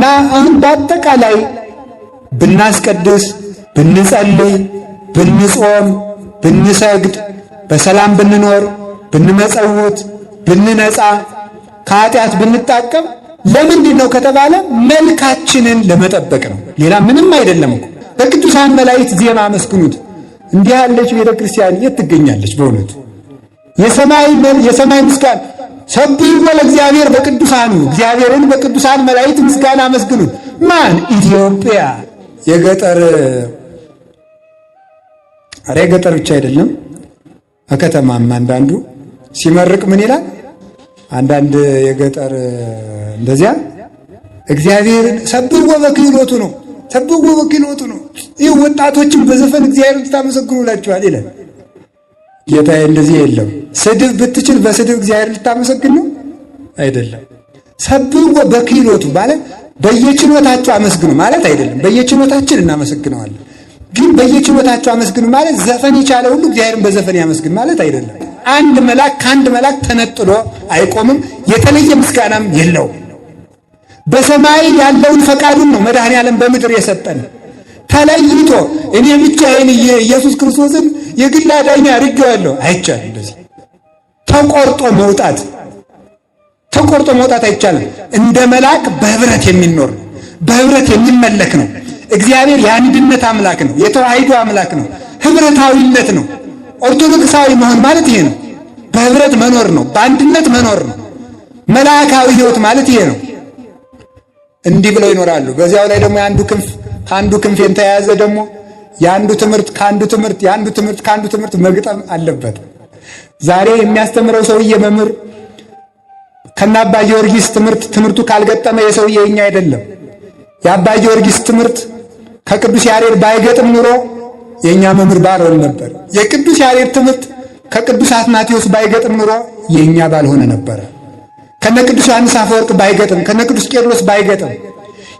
አሁን በአጠቃላይ ብናስቀድስ፣ ብንጸልይ፣ ብንጾም፣ ብንሰግድ፣ በሰላም ብንኖር፣ ብንመጸውት፣ ብንነጻ፣ ከኃጢአት ብንጣቀም ለምንድን ነው ከተባለ መልካችንን ለመጠበቅ ነው። ሌላ ምንም አይደለም እኮ። በቅዱሳን መላእክት ዜማ አመስግኑት። እንዲህ ያለች ቤተ ክርስቲያን የት ትገኛለች? በእውነቱ የሰማይ ምስጋና ሰብሕዎ ለእግዚአብሔር በቅዱሳኑ፣ እግዚአብሔርን በቅዱሳን መላእክት ምስጋና አመስግኑት። ማን? ኢትዮጵያ። የገጠር ብቻ አይደለም፣ ከተማም አንዳንዱ ሲመርቅ ምን ይላል? አንዳንድ የገጠር እንደዚያ እግዚአብሔርን ሰብሕዎ በክህሎቱ ነው፣ ሰብሕዎ በክህሎቱ ነው። ይህ ወጣቶችን በዘፈን እግዚአብሔርን ልታመሰግኑ ይላችኋል ይላል። ጌታዬ እንደዚህ የለም። ስድብ ብትችል በስድብ እግዚአብሔር ልታመሰግን ነው አይደለም። ሰብሕዎ በክህሎቱ ማለት በየችሎታቸው አመስግኑ ማለት አይደለም። በየችሎታችን እናመሰግነዋለን፣ ግን በየችሎታቸው አመስግኑ ማለት ዘፈን የቻለ ሁሉ እግዚአብሔርን በዘፈን ያመስግን ማለት አይደለም። አንድ መልአክ ከአንድ መልአክ ተነጥሎ አይቆምም፣ የተለየ ምስጋናም የለውም። በሰማይ ያለውን ፈቃዱን ነው መድኃኔዓለም በምድር የሰጠን። ተለይቶ እኔ ብቻዬን ኢየሱስ ክርስቶስን የግል አዳኝ አድርጌዋለሁ አይቻልም። እንደዚህ ተቆርጦ መውጣት አይቻልም። እንደ መልአክ በህብረት የሚኖር ነው፣ በህብረት የሚመለክ ነው። እግዚአብሔር የአንድነት አምላክ ነው፣ የተዋሂዶ አምላክ ነው፣ ህብረታዊነት ነው። ኦርቶዶክሳዊ መሆን ማለት ይሄ ነው። በህብረት መኖር ነው፣ በአንድነት መኖር ነው። መልአካዊ ህይወት ማለት ይሄ ነው። እንዲህ ብለው ይኖራሉ። በዚያው ላይ ደግሞ የአንዱ ክንፍ ከአንዱ ክንፍ የተያያዘ ደግሞ የአንዱ ትምህርት ከአንዱ ትምህርት የአንዱ ትምህርት ከአንዱ ትምህርት መግጠም አለበት። ዛሬ የሚያስተምረው ሰውዬ መምህር ከአባ ጊዮርጊስ ትምህርቱ ካልገጠመ የሰውዬ የኛ አይደለም። የአባ ጊዮርጊስ ትምህርት ከቅዱስ ያሬድ ባይገጥም ኑሮ የኛ መምህር ባልሆነ ነበር። የቅዱስ ያሬድ ትምህርት ከቅዱስ አትናቴዎስ ባይገጥም ኑሮ የኛ ባልሆነ ነበር። ከነ ቅዱስ ዮሐንስ አፈወርቅ ባይገጥም፣ ከነ ቅዱስ ቄርሎስ ባይገጥም፣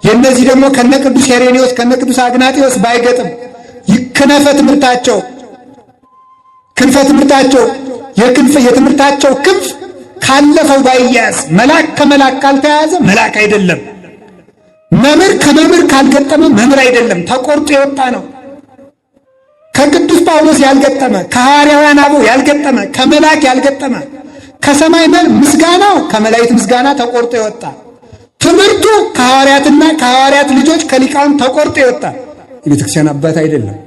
የነዚህ ደግሞ ከነ ቅዱስ ሄሬኔዎስ ከነ ቅዱስ አግናጤዎስ ባይገጥም፣ ክንፈ ትምህርታቸው የትምህርታቸው ክንፍ ካለፈው ባይያዝ፣ መልአክ ከመልአክ ካልተያዘ መልአክ አይደለም። መምህር ከመምህር ካልገጠመ መምህር አይደለም፣ ተቆርጦ የወጣ ነው። ከቅዱስ ጳውሎስ ያልገጠመ፣ ከሐዋርያውያን አበው ያልገጠመ፣ ከመልአክ ያልገጠመ፣ ከሰማይ ምስጋናው ከመላእክት ምስጋና ተቆርጦ የወጣ ትምህርቱ ከሐዋርያትና ከሐዋርያት ልጆች ከሊቃውንት ተቆርጦ የወጣ የቤተክርስቲያን አባት አይደለም።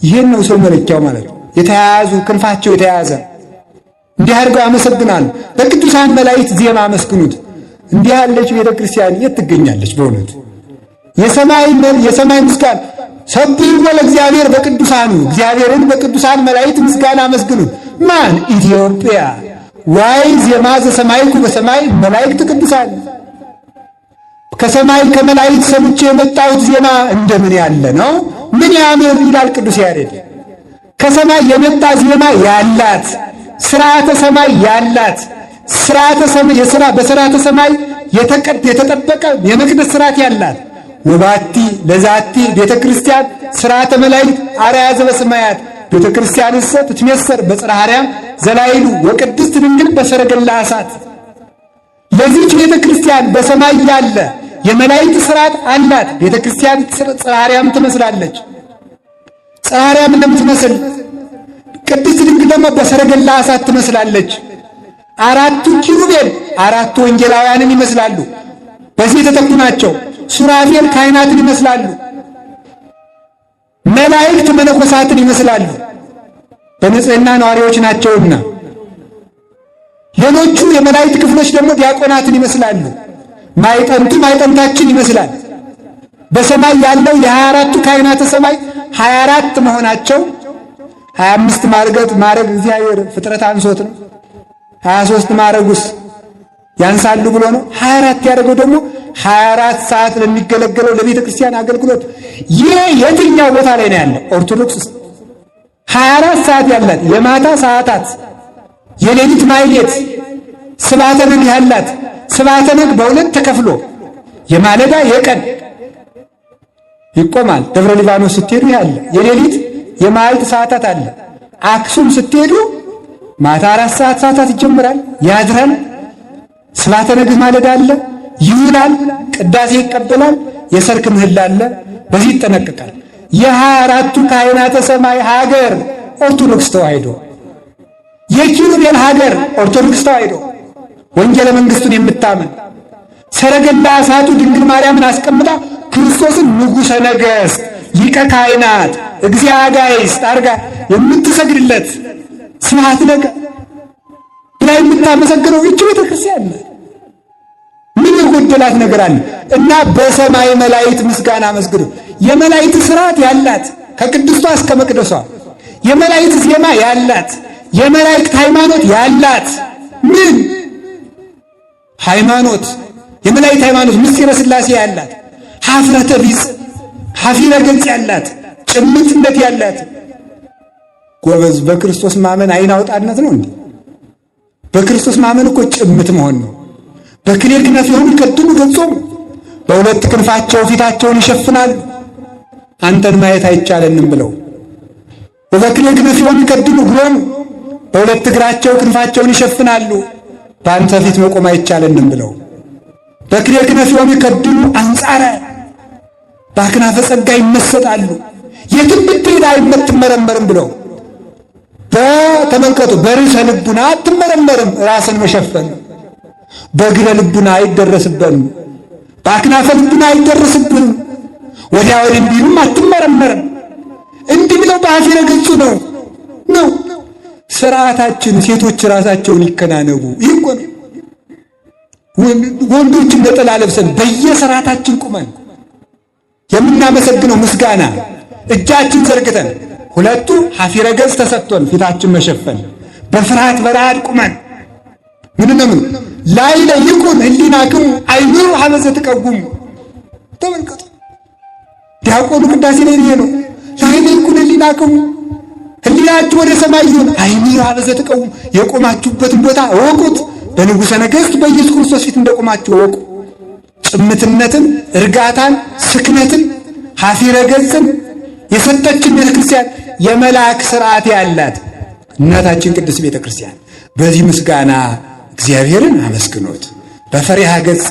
ይሄን ነው ሰው መለኪያው ማለት ነው። የተያያዙ ክንፋቸው የተያያዘ እንዲህ አድርገው አመሰግናሉ። በቅዱሳን መላእክት ዜማ አመስግኑት። እንዲህ ያለች ቤተ ክርስቲያን የት ትገኛለች? በእውነቱ የሰማይ ምስጋና ሰብሕዎ ለእግዚአብሔር በቅዱሳኑ፣ እግዚአብሔርን በቅዱሳን መላእክት ምስጋና አመስግኑት። ማን? ኢትዮጵያ። ዋይ ዜማ ዘሰማይኩ በሰማይ መላእክት ቅዱሳን። ከሰማይ ከመላእክት ሰምቼ የመጣሁት ዜማ እንደምን ያለ ነው! ምን ያምር ይላል ቅዱስ ያሬድ። ከሰማይ የመጣ ዜማ ያላት ስርዓተ ሰማይ ያላት በስርዓተ ሰማይ የተጠበቀ የመቅደስ ስርዓት ያላት ወባቲ ለዛቲ ቤተ ክርስቲያን ስርዓተ መላእክት አርአያ ዘበሰማያት ቤተ ክርስቲያን ትትሜሰር በጽርሐ አርያም ዘላይሉ ወቅድስት ድንግል በሰረገላ እሳት። ለዚህች ቤተ ክርስቲያን በሰማይ ያለ የመላእክት ስርዓት አላት። ቤተ ክርስቲያን ጽርሐ አርያም ትመስላለች። ጽርሐ አርያም እንደምትመስል ቅድስት ድንግል ደግሞ በሰረገላ እሳት ትመስላለች። አራቱ ኪሩቤል አራቱ ወንጌላውያንን ይመስላሉ። በዚህ የተተኩ ናቸው። ሱራፌል ካህናትን ይመስላሉ። መላእክት መነኮሳትን ይመስላሉ፣ በንጽሕና ነዋሪዎች ናቸውና። ሌሎቹ የመላእክት ክፍሎች ደግሞ ዲያቆናትን ይመስላሉ። ማዕጠንቱ ማዕጠንታችን ይመስላል። በሰማይ ያለው የ24ቱ ካህናተ ሰማይ 24 መሆናቸው 25 ማዕረግ እግዚአብሔር ፍጥረት አንሶት ነው። 23 ማዕረጉስ ያንሳሉ ብሎ ነው። 24 ያደረገው ደግሞ 24 ሰዓት ለሚገለገለው ለቤተ ክርስቲያን አገልግሎት። ይህ የትኛው ቦታ ላይ ነው ያለው? ኦርቶዶክስ 24 ሰዓት ያላት የማታ ሰዓታት፣ የሌሊት ማህሌት፣ ስብሐተ ነግ ያላት። ስብሐተ ነግ በሁለት ተከፍሎ የማለዳ የቀን ይቆማል። ደብረ ሊባኖስ ስትሄዱ ያለ የሌሊት የማልት ሰዓታት አለ። አክሱም ስትሄዱ ማታ 4 ሰዓታት ይጀምራል ያድራል። ስብሐተ ነግ ማለዳ አለ። ይውላል፣ ቅዳሴ ይቀበላል፣ የሰርክ ምህላ አለ፣ በዚህ ይጠነቀቃል። የ24ቱ ካህናተ ሰማይ ሀገር ኦርቶዶክስ ተዋሕዶ፣ የኪሩቤል ሀገር ኦርቶዶክስ ተዋሕዶ ወንጌለ መንግሥቱን የምታምን ሰረገላ እሳቱ ድንግል ማርያምን አስቀምጣ ክርስቶስን ንጉሠ ነገሥት ሊቀ ካህናት እግዚአ አጋዕዝት አድርጋ የምትሰግድለት ስብሐት ለከ ብላ የምታመሰግነው ይህች ቤተ ክርስቲያን ናት። ምን የጎደላት ነገር አለ? እና በሰማይ መላእክት ምስጋና መስግዱ። የመላእክት ሥርዓት ያላት ከቅድስቷ እስከ መቅደሷ የመላእክት ዜማ ያላት የመላእክት ሃይማኖት ያላት ምን ሃይማኖት የመላእክት ሃይማኖት ምስጢረ ሥላሴ ያላት ኀፍረተ ቢጽ ኀፊረ ገጽ ያላት ጭምትነት ያላት ጎበዝ። በክርስቶስ ማመን አይን አውጣነት ነው እንዴ? በክርስቶስ ማመን እኮ ጭምት መሆን ነው። በክልኤ ክነፊሆሙ ይቀድሙ ገጾሙ፣ በሁለት ክንፋቸው ፊታቸውን ይሸፍናሉ አንተን ማየት አይቻለንም ብለው። በክልኤ ክነፊሆሙ ይቀድሙ እግሮሙ፣ በሁለት እግራቸው ክንፋቸውን ይሸፍናሉ በአንተ ፊት መቆም አይቻለንም ብለው። በክልኤ ክነፊሆሙ ይቀድሙ አንጻረ፣ በአክናፈ ጸጋ ይመሰጣሉ የትም ብትሄድ አይመረመርም ብለው። በተመልከቱ በርዕሰ ልቡና አትመረመርም፣ ራስን መሸፈን። በእግረ ልቡና አይደረስብንም፣ በአክናፈ ልቡና አይደረስብንም። ወዲያ ወዲህ ቢሉም አትመረመርም። እንዲህ ብለው በኀፊረ ገጹ ነው። ሥርዓታችን ሴቶች ራሳቸውን ይከናነቡ። ይህ እኮ ነው። ወንዶች እንደ ጥላ ለብሰን በየሥርዓታችን ቁመን የምናመሰግነው ምስጋና እጃችን ዘርግተን ሁለቱ ኀፊረ ገጽ ተሰጥቶን ፊታችን መሸፈን በፍርሃት በረዓድ ቁመን ምን ላዕለ ይኩን ህሊናክሙ አይምሩ ኀበ ዘትቀውሙ። ተመልከቱ ዲያቆኑ ቅዳሴ ላይ ነው። ላዕለ ይኩን ህሊናክሙ ህሊናችሁ ወደ ሰማይ ይሁን፣ አይምሩ ኀበ ዘትቀውሙ የቆማችሁበትን ቦታ እወቁት። በንጉሠ ነገሥት በኢየሱስ ክርስቶስ ፊት እንደቆማችሁ እወቁ። ጭምትነትን፣ እርጋታን፣ ስክነትን፣ ኀፊረ ገጽን የሰጠችን ቤተ ክርስቲያን የመልአክ ሥርዓት ያላት እናታችን ቅድስት ቤተ ክርስቲያን። በዚህ ምስጋና እግዚአብሔርን አመስግኖት። በፈሪሃ ገጽ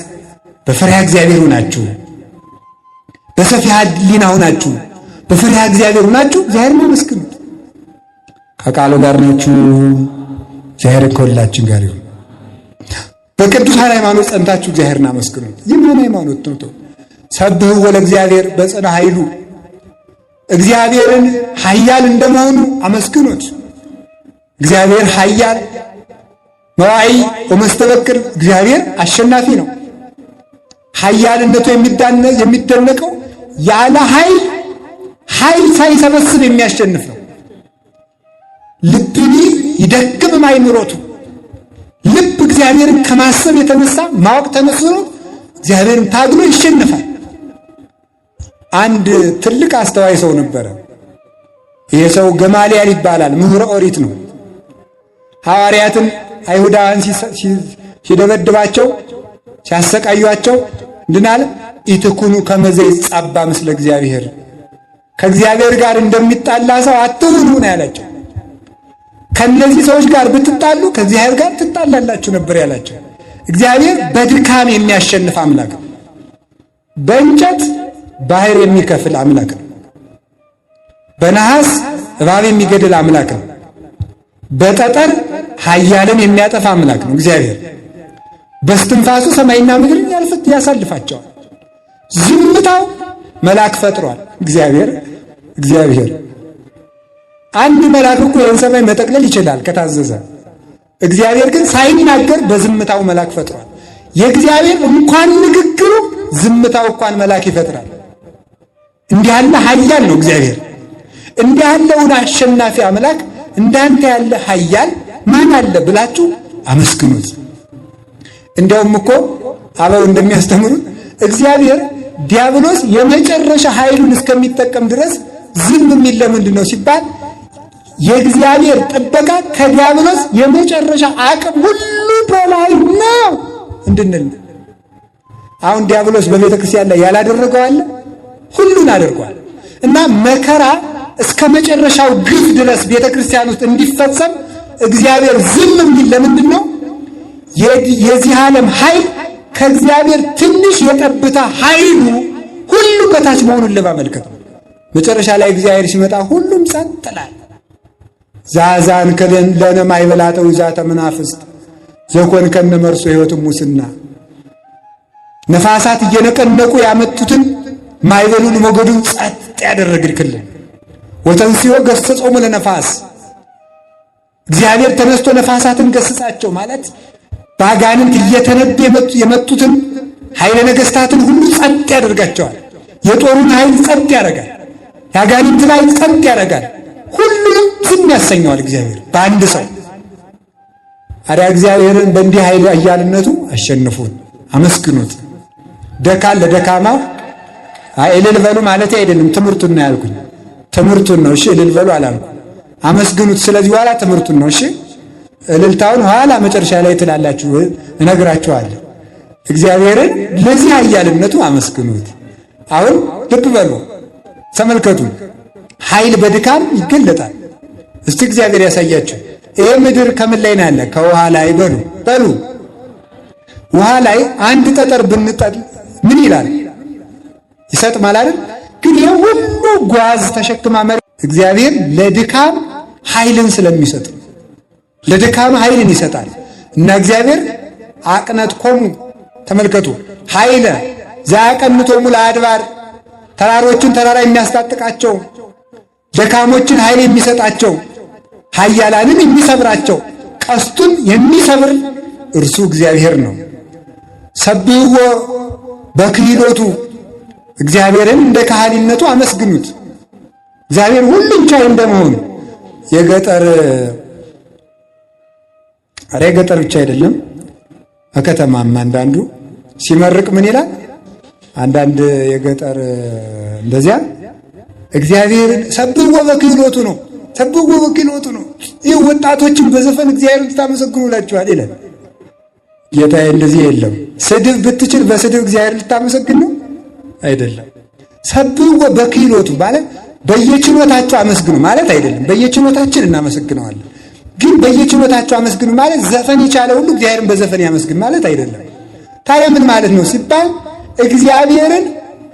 በፈሪሃ እግዚአብሔር ሆናችሁ በሰፊሃ ሕሊና ሆናችሁ በፈሪሃ እግዚአብሔር ሆናችሁ እግዚአብሔርን አመስግኑት። ከቃሉ ጋር ናችሁ። እግዚአብሔር ከሁላችን ጋር ይሁን። በቅዱሳን ሃይማኖት ጸንታችሁ እግዚአብሔርን አመስግኑት። የምን ሃይማኖት ነው? ሰብሕዎ ለእግዚአብሔር በጽና ኃይሉ፣ እግዚአብሔርን ኃያል እንደመሆኑ አመስግኑት። እግዚአብሔር ኃያል መዋዕይ ወመስተበቅል፣ እግዚአብሔር አሸናፊ ነው። ኃያልነቱ የሚደነቀው ያለ ኃይል ሳይሰበስብ የሚያሸንፍ ነው። ልብኒ ይደክም ማይምሮቱ፣ ልብ እግዚአብሔርን ከማሰብ የተነሳ ማወቅ ተነስቶ እግዚአብሔርን ታግሎ ይሸነፋል። አንድ ትልቅ አስተዋይ ሰው ነበረ። ይሄ ሰው ገማልያል ይባላል። ምሁረ ኦሪት ነው። ሐዋርያትን አይሁዳውያን ሲደበድባቸው ሲያሰቃዩአቸው እንድናል ኢትኩኑ ከመዘ ይጻባ ምስለ እግዚአብሔር፣ ከእግዚአብሔር ጋር እንደሚጣላ ሰው አትሁኑ ነው ያላቸው። ከእነዚህ ሰዎች ጋር ብትጣሉ ከእግዚአብሔር ጋር ትጣላላችሁ ነበር ያላቸው። እግዚአብሔር በድካም የሚያሸንፍ አምላክ ነው። በእንጨት ባህር የሚከፍል አምላክ ነው። በነሐስ እባብ የሚገድል አምላክ ነው። በጠጠር ኃያልን የሚያጠፋ አምላክ ነው እግዚአብሔር። በስትንፋሱ ሰማይና ምድርን ያሳልፋቸዋል። ዝምታው መልአክ ፈጥሯል እግዚአብሔር። አንድ መልአክ እኮ ይህን ሰማይ መጠቅለል ይችላል ከታዘዘ። እግዚአብሔር ግን ሳይናገር በዝምታው መልአክ ፈጥሯል። የእግዚአብሔር እንኳን ንግግሩ ዝምታው እንኳን መልአክ ይፈጥራል። እንዲህ ያለ ኃያል ነው እግዚአብሔር። እንዲህ ያለውን አሸናፊ አምላክ እንዳንተ ያለ ኃያል ማን አለ ብላችሁ አመስግኑት። እንዲያውም እኮ አበው እንደሚያስተምሩት እግዚአብሔር ዲያብሎስ የመጨረሻ ኃይሉን እስከሚጠቀም ድረስ ዝም የሚል ለምንድን ነው ሲባል የእግዚአብሔር ጥበቃ ከዲያብሎስ የመጨረሻ አቅም ሁሉ በላይ ነው እንድንል። አሁን ዲያብሎስ በቤተ ክርስቲያን ላይ ያላደረገው አለ? ሁሉን አድርጓል። እና መከራ እስከ መጨረሻው ግፍ ድረስ ቤተ ክርስቲያን ውስጥ እንዲፈጸም እግዚአብሔር ዝም የሚል ለምንድን ነው? የዚህ ዓለም ኃይል ከእግዚአብሔር ትንሽ የጠብታ ኃይሉ ሁሉ ከታች መሆኑን ለማመልከት ነው። መጨረሻ ላይ እግዚአብሔር ሲመጣ ሁሉም ጸጥ ይላል። ዛዛን ከደን ለነማይ በላተው ዛተ መናፍስት ዘኮን ከነመርሶ ሕይወት ሙስና ነፋሳት እየነቀነቁ ያመጡትን ማይበሉን ሞገዱን ጸጥ ያደረግልክልን ወተንሲዮ ገሰጾሙ ለነፋስ እግዚአብሔር ተነስቶ ነፋሳትን ገሰጻቸው ማለት ባጋንንት እየተነዱ የመጡትን ኃይለ ነገሥታትን ሁሉ ጸጥ ያደርጋቸዋል። የጦሩን ኃይል ጸጥ ያደርጋል። ያጋንንት ላይ ጸጥ ያደርጋል። ሁሉንም ዝም ያሰኘዋል እግዚአብሔር በአንድ ሰው። አሪያ እግዚአብሔርን በእንዲህ ኃይል አያልነቱ አሸንፉት፣ አመስግኑት። ደካል ለደካማው እልል በሉ ማለት አይደለም። ትምህርቱን ነው ያልኩኝ፣ ትምህርቱን ነው። እሺ እልል በሉ አላልኩም። አመስግኑት። ስለዚህ ኋላ ትምህርቱን ነው። እሺ እልልታውን ኋላ መጨረሻ ላይ ትላላችሁ፣ እነግራችኋለሁ። እግዚአብሔርን ለዚህ ኃያልነቱ አመስግኑት። አሁን ልብ በሉ ተመልከቱ። ኃይል በድካም ይገለጣል። እስቲ እግዚአብሔር ያሳያችሁ። ይሄ ምድር ከምን ላይ ነው ያለ? ከውሃ ላይ በሉ በሉ። ውሃ ላይ አንድ ጠጠር ብንጠል ምን ይላል? ይሰጥማል አይደል? ግን ይሄ ሁሉ ጓዝ ተሸክማ መሬት እግዚአብሔር ለድካም ኃይልን ስለሚሰጥ ለድካም ኃይልን ይሰጣል። እና እግዚአብሔር አቅነትኮሙ ተመልከቱ ኃይለ ዘአቀንቶሙ ለአድባር ተራሮችን ተራራ የሚያስታጥቃቸው ደካሞችን ኃይል የሚሰጣቸው ኃያላንን የሚሰብራቸው ቀስቱን የሚሰብር እርሱ እግዚአብሔር ነው። ሰብሕዎ በክህሎቱ እግዚአብሔርን እንደ ካህሊነቱ አመስግኑት። እግዚአብሔር ሁሉን ቻይ እንደመሆኑ የገጠር ብቻ አይደለም በከተማም አንዳንዱ ሲመርቅ ምን ይላል? አንዳንድ የገጠር እንደዚያ እግዚአብሔርን ሰብሕዎ በክህሎቱ ነው፣ ሰብሕዎ በክህሎቱ ነው። ይህ ወጣቶችን በዘፈን እግዚአብሔርን ልታመሰግኑላችኋል ይላል። ጌታዬ እንደዚህ የለም። ስድብ ብትችል በስድብ እግዚአብሔርን ልታመሰግን ነው አይደለም። ሰብሕዎ በክህሎቱ ማለት በየችሎታቸው አመስግኑ ማለት አይደለም። በየችሎታችን እናመሰግነዋለን። ግን በየችሎታቸው አመስግኑ ማለት ዘፈን የቻለ ሁሉ እግዚአብሔርን በዘፈን ያመስግን ማለት አይደለም። ታዲያ ምን ማለት ነው ሲባል እግዚአብሔርን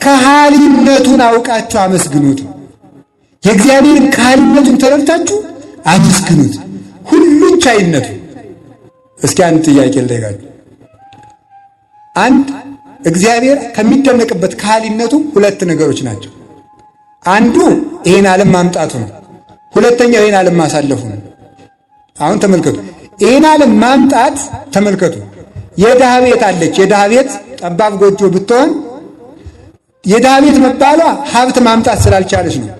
ከሃሊነቱን አውቃችሁ አመስግኑት። የእግዚአብሔርን ከሃሊነቱን ተረድታችሁ አመስግኑት፣ ሁሉን ቻይነቱ። እስኪ አንድ ጥያቄ ልጠይቃችሁ። አንድ እግዚአብሔር ከሚደነቅበት ከሃሊነቱ ሁለት ነገሮች ናቸው። አንዱ ይሄን ዓለም ማምጣቱ ነው። ሁለተኛው ይሄን ዓለም ማሳለፉ ነው። አሁን ተመልከቱ፣ ይሄን ዓለም ማምጣት ተመልከቱ። የድሃ ቤት አለች። የድሃ ቤት ጠባብ ጎጆ ብትሆን የድሃ ቤት መባሏ ሀብት ማምጣት ስላልቻለች ነው።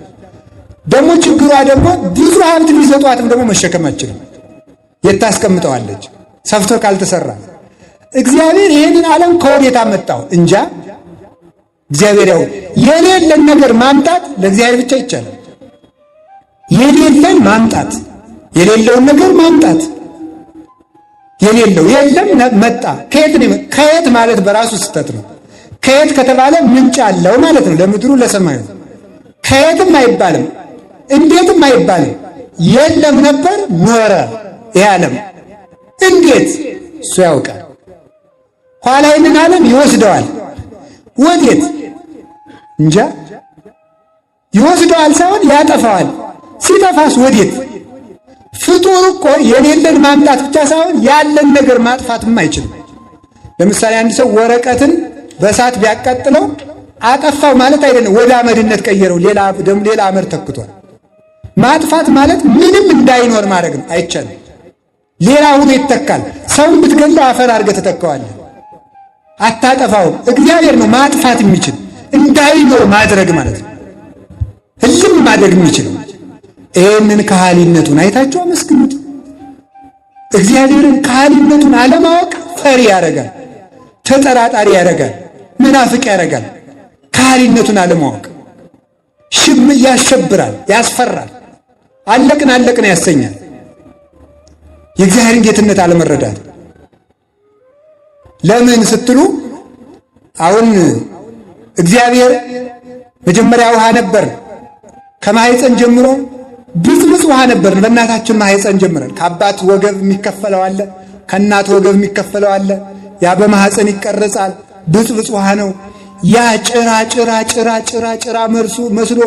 ደግሞ ችግሯ ደግሞ ብዙ ሀብት ቢሰጧትም ደግሞ መሸከም አትችልም። የታስቀምጠዋለች ሰፍቶ ካልተሰራ። እግዚአብሔር ይሄንን ዓለም ከወዴት አመጣው? እንጃ። እግዚአብሔር ያው የሌለን ነገር ማምጣት ለእግዚአብሔር ብቻ ይቻላል። የሌለን ማምጣት፣ የሌለውን ነገር ማምጣት። የሌለው የለም መጣ። ከየት ነው? ከየት ማለት በራሱ ስህተት ነው። ከየት ከተባለ ምንጭ አለው ማለት ነው። ለምድሩ ለሰማዩ ከየትም አይባልም፣ እንዴትም አይባልም። የለም ነበር ኖረ። ይህ ዓለም እንዴት እሱ ያውቃል። ኋላ ይህንን ዓለም ይወስደዋል። ወዴት እንጃ። ይወስደዋል ሳይሆን ያጠፋዋል። ሲጠፋስ ወዴት? ፍጡር እኮ የሌለን ማምጣት ብቻ ሳይሆን ያለን ነገር ማጥፋትም አይችልም። ለምሳሌ አንድ ሰው ወረቀትን በእሳት ቢያቃጥለው አጠፋው ማለት አይደለም፣ ወደ አመድነት ቀየረው፣ ሌላ አመድ ተክቷል። ማጥፋት ማለት ምንም እንዳይኖር ማድረግ ነው። አይቻልም። ሌላ ሁሉ ይተካል። ሰውን ብትገለው አፈር አድርገህ ትተካዋለህ፣ አታጠፋውም። እግዚአብሔር ነው ማጥፋት የሚችል፣ እንዳይኖር ማድረግ ማለት ነው። ህልም ማድረግ የሚችል ይህንን ከሃሊነቱን አይታችሁ አመስግኑት። እግዚአብሔርን ከሃሊነቱን አለማወቅ ፈሪ ያደርጋል፣ ተጠራጣሪ ያደርጋል፣ መናፍቅ ያደርጋል። ከሃሊነቱን አለማወቅ ያሸብራል፣ ያስፈራል፣ አለቅን ያሰኛል። የእግዚአብሔርን ጌትነት አለመረዳት። ለምን ስትሉ አሁን እግዚአብሔር መጀመሪያ ውሃ ነበር። ከማህፀን ጀምሮ ብዝብዝ ውሃ ነበር። በእናታችን ማህፀን ጀምረን ከአባት ወገብ የሚከፈለው አለ፣ ከእናት ወገብ የሚከፈለው አለ። ያ በማህፀን ይቀረጻል። ብጽብጽ ውሃ ነው። ያ ጭራ መስሎ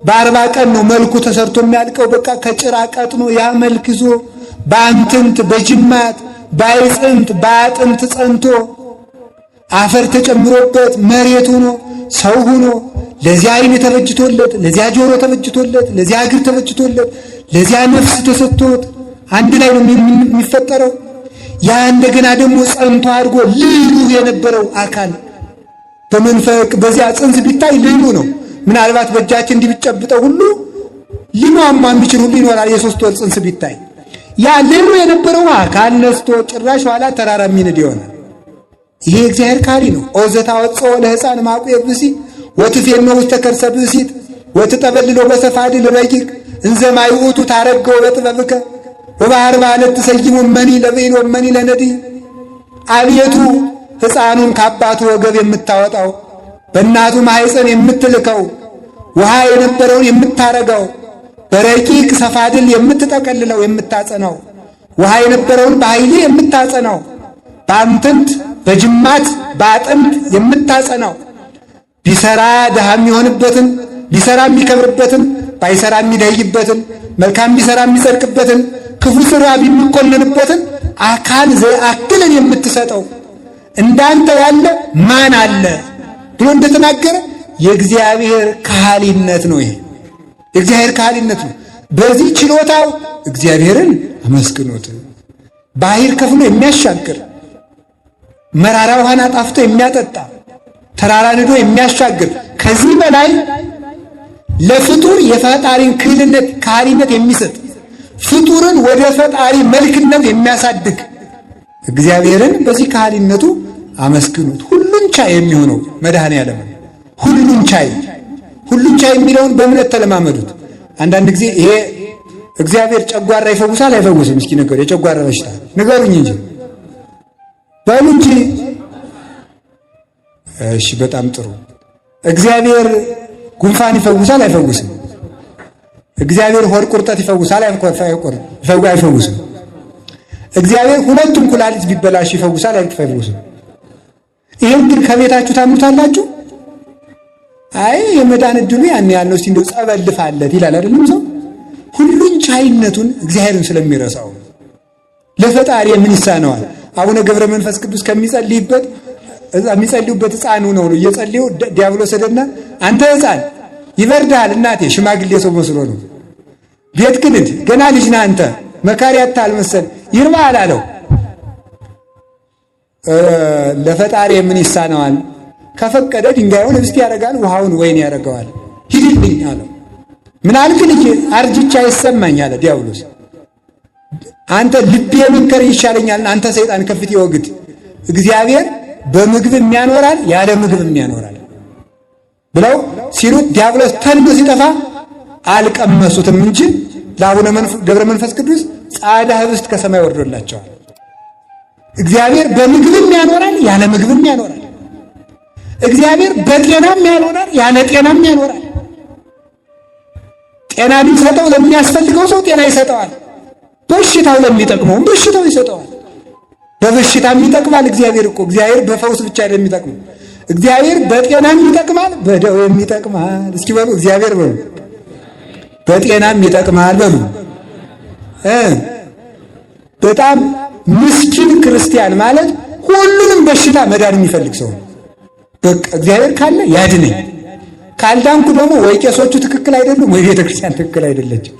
በ40 ቀን ነው መልኩ ተሰርቶ የሚያልቀው። በቃ ከጭራ ቀጥኖ ያ መልክ ይዞ በአንትንት በጅማት በአይጽንት በአጥንት ጸንቶ አፈር ተጨምሮበት መሬት ሆኖ ሰው ሆኖ ለዚያ ዓይን ተበጅቶለት፣ ለዚያ ጆሮ ተበጅቶለት፣ ለዚያ እግር ተበጅቶለት፣ ለዚያ ነፍስ ተሰጥቶት አንድ ላይ ነው የሚፈጠረው። ያ እንደገና ደግሞ ጸንቶ አድርጎ ልዩ የነበረው አካል በመንፈቅ በዚያ ጽንስ ቢታይ ልዩ ነው። ምናልባት በእጃችን እንዲጨብጠው ሁሉ ሊሟሟም ቢችል ሁሉ ይኖራል። የ3 ወር ጽንስ ቢታይ ያ ልዩ የነበረው አካል ነስቶ ጭራሽ ኋላ ተራራ የሚንድ ይሆናል። ይሄ እግዚአብሔር ካሊ ነው። ኦዘታ ወጽኦ ለሕፃን ማቁ የብሲ ወትፌኖ ውስተ ከርሰ ብእሲት ወትጠበልሎ በሰፋድል ረቂቅ እንዘ ማይውቱ ታረገው በጥበብከ ወባህር ማለት ተሰይሞ መኒ ለበይኖ መኒ ለነዲ አብየቱ ሕፃኑን ከአባቱ ወገብ የምታወጣው በእናቱ ማህፀን የምትልከው ውሃ የነበረውን የምታረጋው በረቂቅ ሰፋድል የምትጠቀልለው የምታጸናው ውሃ የነበረውን በኃይል የምታጸናው በአንትንት በጅማት በአጥንት የምታጸናው ቢሰራ ድሃ የሚሆንበትን ቢሰራ የሚከብርበትን ባይሰራ የሚደይበትን መልካም ቢሰራ የሚጸድቅበትን ክፉ ስራ ቢኮነንበትን አካል ዘአክልን የምትሰጠው እንዳንተ ያለ ማን አለ ብሎ እንደተናገረ የእግዚአብሔር ካህሊነት ነው። ይሄ የእግዚአብሔር ካህሊነት ነው። በዚህ ችሎታው እግዚአብሔርን አመስግኖት ባህር ከፍሎ የሚያሻግር መራራ ውሃን አጣፍቶ የሚያጠጣ ተራራ ንዶ የሚያሻግር ከዚህ በላይ ለፍጡር የፈጣሪን ካህሊነት የሚሰጥ ፍጡርን ወደ ፈጣሪ መልክነት የሚያሳድግ እግዚአብሔርን በዚህ ካህሊነቱ አመስግኑት። ሁሉን ቻይ የሚሆነው መድኃኔዓለም ሁሉን ቻይ የሚለውን በእምነት ተለማመዱት። አንዳንድ ጊዜ ይሄ እግዚአብሔር ጨጓራ ይፈውሳል አይፈውስም? እስኪ ንገሩ። የጨጓራ በሽታ ንገሩኝ እንጂ በሉ እንጂ። እሺ በጣም ጥሩ። እግዚአብሔር ጉንፋን ይፈውሳል አይፈውስም? እግዚአብሔር ሆድ ቁርጠት ይፈውሳል አይፈውስም? እግዚአብሔር ሁለቱም ኩላሊት ቢበላሽ ይፈውሳል አይፈውስም? ይሄን ግን ከቤታችሁ ታምኑታላችሁ? አይ የመዳን ዕድሉ ያን ያለው እስቲ እንደው ጸበል ልፋለት ይላል አይደለም ሰው። ሁሉን ቻይነቱን እግዚአብሔርን ስለሚረሳው ለፈጣሪ ምን ይሳነዋል? አቡነ ገብረ መንፈስ ቅዱስ ከሚጸልዩበት ሕፃኑ ነው እየጸለዩ ዲያብሎስ ሄደና አንተ ሕፃን ይበርዳል እናቴ ሽማግሌ ሰው መስሎ ነው ቤት ግን ገና ልጅ ነህ አንተ መካሪ አታል መሰል ይርባል አለው። ለፈጣሪ ምን ይሳነዋል? ከፈቀደ ድንጋዩን ህብስት ያደርጋል፣ ውሃውን ወይን ያደርገዋል። ሂድልኝ አለው። ምን አልክ ልጅ? አርጅቻ ይሰማኝ አለ ዲያብሎስ። አንተ ልቤ ምንከር ይሻለኛል፣ አንተ ሰይጣን ከፍት ይወግድ። እግዚአብሔር በምግብ የሚያኖራል ያለ ምግብ የሚያኖራል ብለው ሲሉት ዲያብሎስ ተንዶ ሲጠፋ አልቀመሱትም እንጂ ለአቡነ ገብረ መንፈስ ቅዱስ ጻዕዳ ህብስት ከሰማይ ወርዶላቸዋል። እግዚአብሔር በምግብም ያኖራል ያለ ምግብም ያኖራል። እግዚአብሔር በጤናም ያኖራል ያለ ጤናም ያኖራል። ጤና ቢሰጠው ለሚያስፈልገው ሰው ጤና ይሰጠዋል። በሽታው ለሚጠቅመው በሽታው ይሰጠዋል። በበሽታም ይጠቅማል። እግዚአብሔር በፈውስ ብቻ አይደለም የሚጠቅመው። እግዚአብሔር በጤናም ይጠቅማል፣ በደዌም ይጠቅማል። እስኪ በሉ እግዚአብሔር በሉ በጤናም ይጠቅማል በሉ። በጣም ምስኪን ክርስቲያን ማለት ሁሉንም በሽታ መዳን የሚፈልግ ሰው። በቃ እግዚአብሔር ካለ ያድነኝ፣ ካልዳንኩ ደግሞ ወይ ቄሶቹ ትክክል አይደሉም ወይ ቤተክርስቲያን ትክክል አይደለችም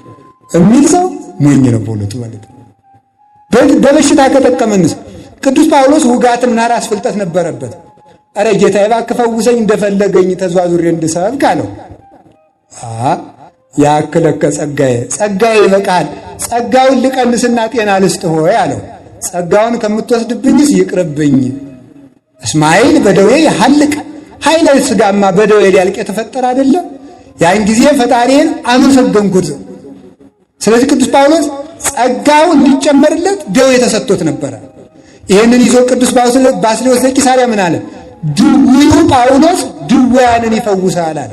የሚል ሰው ሞኝ ነው በእውነቱ ማለት ነው። በበሽታ ከጠቀመንስ ቅዱስ ጳውሎስ ውጋትና ራስ ፍልጠት ነበረበት። አረ ጌታ እባክህ ፈውሰኝ እንደፈለገኝ ተዟዙሬ እንድሰብክ አለው። ያክለከ ጸጋዬ ይበቃል፣ ጸጋውን ልቀንስና ጤና ልስጥህ ሆይ አለው። ጸጋውን ከምትወስድብኝስ ይቅርብኝ። እስማኤል በደዌ ያሐልቅ ኃይለ ሥጋማ በደዌ ሊያልቅ የተፈጠረ አይደለም። ያን ጊዜ ፈጣሪን አመሰገንኩት። ስለዚህ ቅዱስ ጳውሎስ ጸጋው እንዲጨመርለት ደዌ ተሰጥቶት ነበረ። ይህንን ይዞ ቅዱስ ባስልዮስ ዘቂሳርያ ምን አለ? ድውዩ ጳውሎስ ድውያንን ይፈውሳል አለ።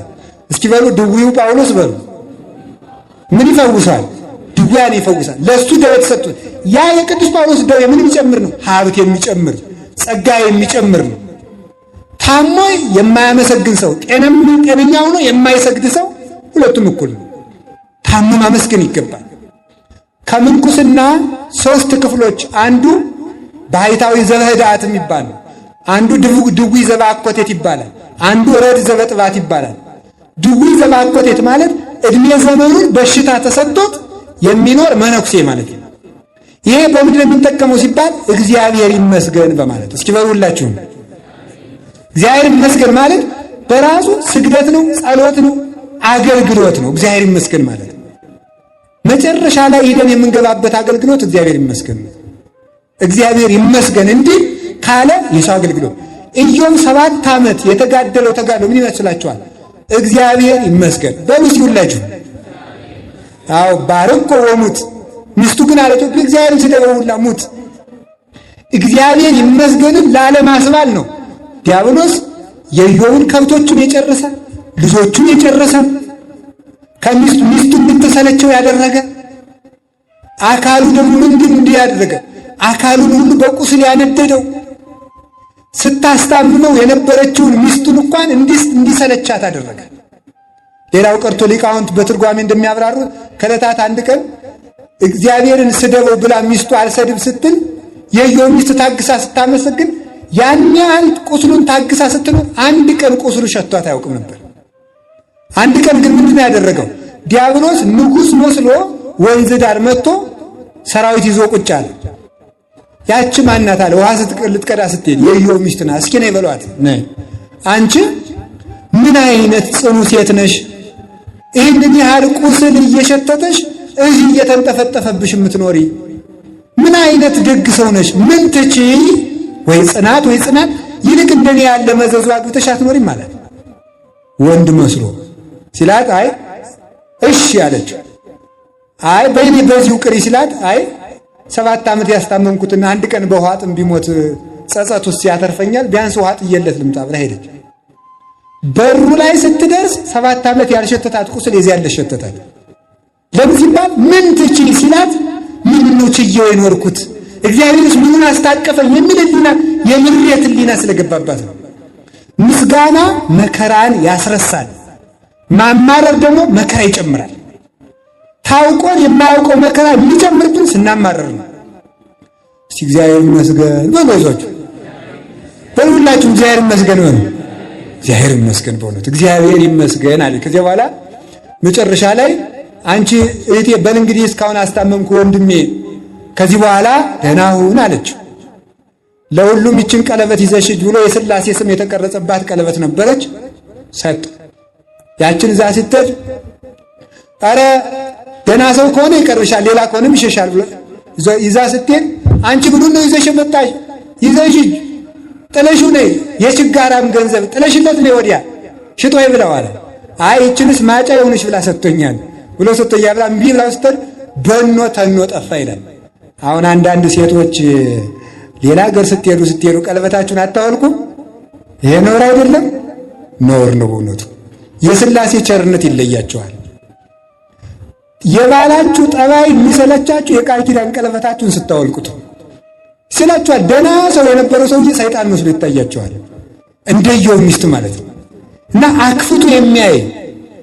እስኪ በሉ ድውዩ ጳውሎስ በሉ ምን ይፈውሳል? ድውያን ይፈውሳል። ለሱ ደዌ ተሰጥቶት ያ የቅዱስ ጳውሎስ ደዌ ምን የሚጨምር ነው? ሀብት የሚጨምር ጸጋ የሚጨምር ነው። ታሞ የማያመሰግን ሰው፣ ጤነኛ ሆኖ የማይሰግድ ሰው ሁለቱም እኩል ነው። ታሞ ማመስገን ይገባል። ከምንኩስና 3 ክፍሎች አንዱ ባሕታዊ ዘበህዳት የሚባለው፣ አንዱ ድውይ ዘበአኮቴት ይባላል፣ አንዱ ረድ ዘበጥባት ይባላል። ድውይ ዘበአኮቴት ማለት እድሜ ዘመኑን በሽታ ተሰጥቶት የሚኖር መነኩሴ ማለት ነው። ይሄ በምንድን የሚጠቀመው ሲባል እግዚአብሔር ይመስገን በማለት። እስኪ በሉላችሁ እግዚአብሔር ይመስገን ማለት በራሱ ስግደት ነው፣ ጸሎት ነው፣ አገልግሎት ነው። እግዚአብሔር ይመስገን ማለት መጨረሻ ላይ ሄደን የምንገባበት አገልግሎት እግዚአብሔር ይመስገን ነው። እግዚአብሔር ይመስገን እንዲህ ካለ የሰው አገልግሎት ኢዮብ 7 ዓመት የተጋደለው ተጋድሎ ምን ይመስላችኋል? እግዚአብሔር ይመስገን በሉ ሲውላችሁ። አዎ ባርኮ ወሙት። ሚስቱ ግን አለች እግዚአብሔርን ስደውላ ሙት። እግዚአብሔር ይመስገንን ላለማስባል ነው ዲያብሎስ የኢዮብን ከብቶቹን የጨረሰ፣ ልጆቹን የጨረሰ፣ ሚስቱ እንድትሰለቸው ያደረገ፣ አካሉ ደግሞ ምንድን እንዲያደረገ አካሉን ሁሉ በቁስል ያነደደው፣ ስታስታምመው የነበረችውን ሚስቱን እንኳን እንዲሰለቻት አደረገ። ሌላው ቀርቶ ሊቃውንት በትርጓሜ እንደሚያብራሩት ከዕለታት አንድ ቀን እግዚአብሔርን ስደበው ብላ ሚስቱ አልሰድብ ስትል የኢዮብ ሚስት ታግሳ ስታመሰግን ያን ያህል ቁስሉን ታግሳ ስትኖር አንድ ቀን ቁስሉ ሸቷት አያውቅም ነበር። አንድ ቀን ግን ምንድን ነው ያደረገው? ዲያብሎስ ንጉሥ መስሎ ወንዝ ዳር መጥቶ ሰራዊት ይዞ ቁጭ አለ። ያቺ ማናት አለ ውሃ ልትቀዳ ስትሄድ የኢዮብ ሚስት ናት። እስኪ ነይ በሏት። ነይ አንቺ ምን አይነት ጽኑ ሴት ነሽ? ይህንን ያህል ቁስል እየሸተተሽ እዚህ እየተንጠፈጠፈብሽ የምትኖሪ ምን አይነት ደግ ሰው ነሽ? ምን ትችይ? ወይ ጽናት ወይ ጽናት! ይልቅ እንደኔ ያለ መዘዙ አግብተሽ አትኖሪም ማለት ወንድ መስሎ ሲላት፣ አይ እሺ አለች። አይ በእኔ በዚሁ ቅሪ ሲላት፣ አይ 7 ዓመት ያስታመምኩትና አንድ ቀን በውሃ ጥም ቢሞት ጸጸት ውስጥ ያተርፈኛል፣ ቢያንስ ውሃ ጥየለት ልምጣ ብላ ሄደች። በሩ ላይ ስትደርስ 7 ዓመት ያልሸተታት ቁስል የዚያ ያለ ሸተታት። ለምን ሲባል ምን ትችይ ሲላት፣ ምን ነው ችዬው የኖርኩት እግዚአብሔርስ ምኑን አስታቀፈኝ የሚል ሕሊና የምሬት ሕሊና ስለገባባት ነው። ምስጋና መከራን ያስረሳል፣ ማማረር ደግሞ መከራ ይጨምራል። ታውቆን የማያውቀው መከራ የሚጨምርብን ስናማረር ነው። እስቲ እግዚአብሔር ይመስገን በጎዞች በሁላችሁ እግዚአብሔር ይመስገን በሉ። እግዚአብሔር ይመስገን በእውነት እግዚአብሔር ይመስገን አለ። ከዚያ በኋላ መጨረሻ ላይ አንቺ እህቴ በል እንግዲህ እስካሁን አስታመምኩ ወንድሜ ከዚህ በኋላ ደህና ሁን አለችው። ለሁሉም ይችን ቀለበት ይዘሽ ብሎ የሥላሴ ስም የተቀረጸባት ቀለበት ነበረች ሰጥ። ያችን እዛ ስትል ኧረ ደህና ሰው ከሆነ ይቀርብሻል፣ ሌላ ከሆነም ይሸሻል ብሎ ይዛ ስትል አንቺ ብሉን ነው ይዘሽ መጣሽ፣ ይዘሽ ጥለሽው ነይ፣ የችጋራም ገንዘብ ጥለሽለት ነው ወዲያ ሽጦ ይብላዋል። አይ ይችንስ ማጫ የሆነሽ ብላ ሰጥቶኛል ብሎ ሰጥቶኛ ብላ እምቢ ብላ ስትል በኖ ተኖ ጠፋ ይላል። አሁን አንዳንድ ሴቶች ሌላ ሀገር ስትሄዱ ቀለበታችሁን አታወልቁም? ይሄ ነውር አይደለም? ነውር ነው በእውነቱ። የሥላሴ ቸርነት ይለያቸዋል። የባላችሁ ጠባይ የሚሰለቻችሁ የቃል ኪዳን ቀለበታችሁን ስታወልቁት ስላችኋል። ደህና ሰው የነበረው ሰውዬ ሰይጣን መስሎ ይታያቸዋል። እንደ ኢዮብ ሚስት ማለት ነው። እና አክፍቱ የሚያይ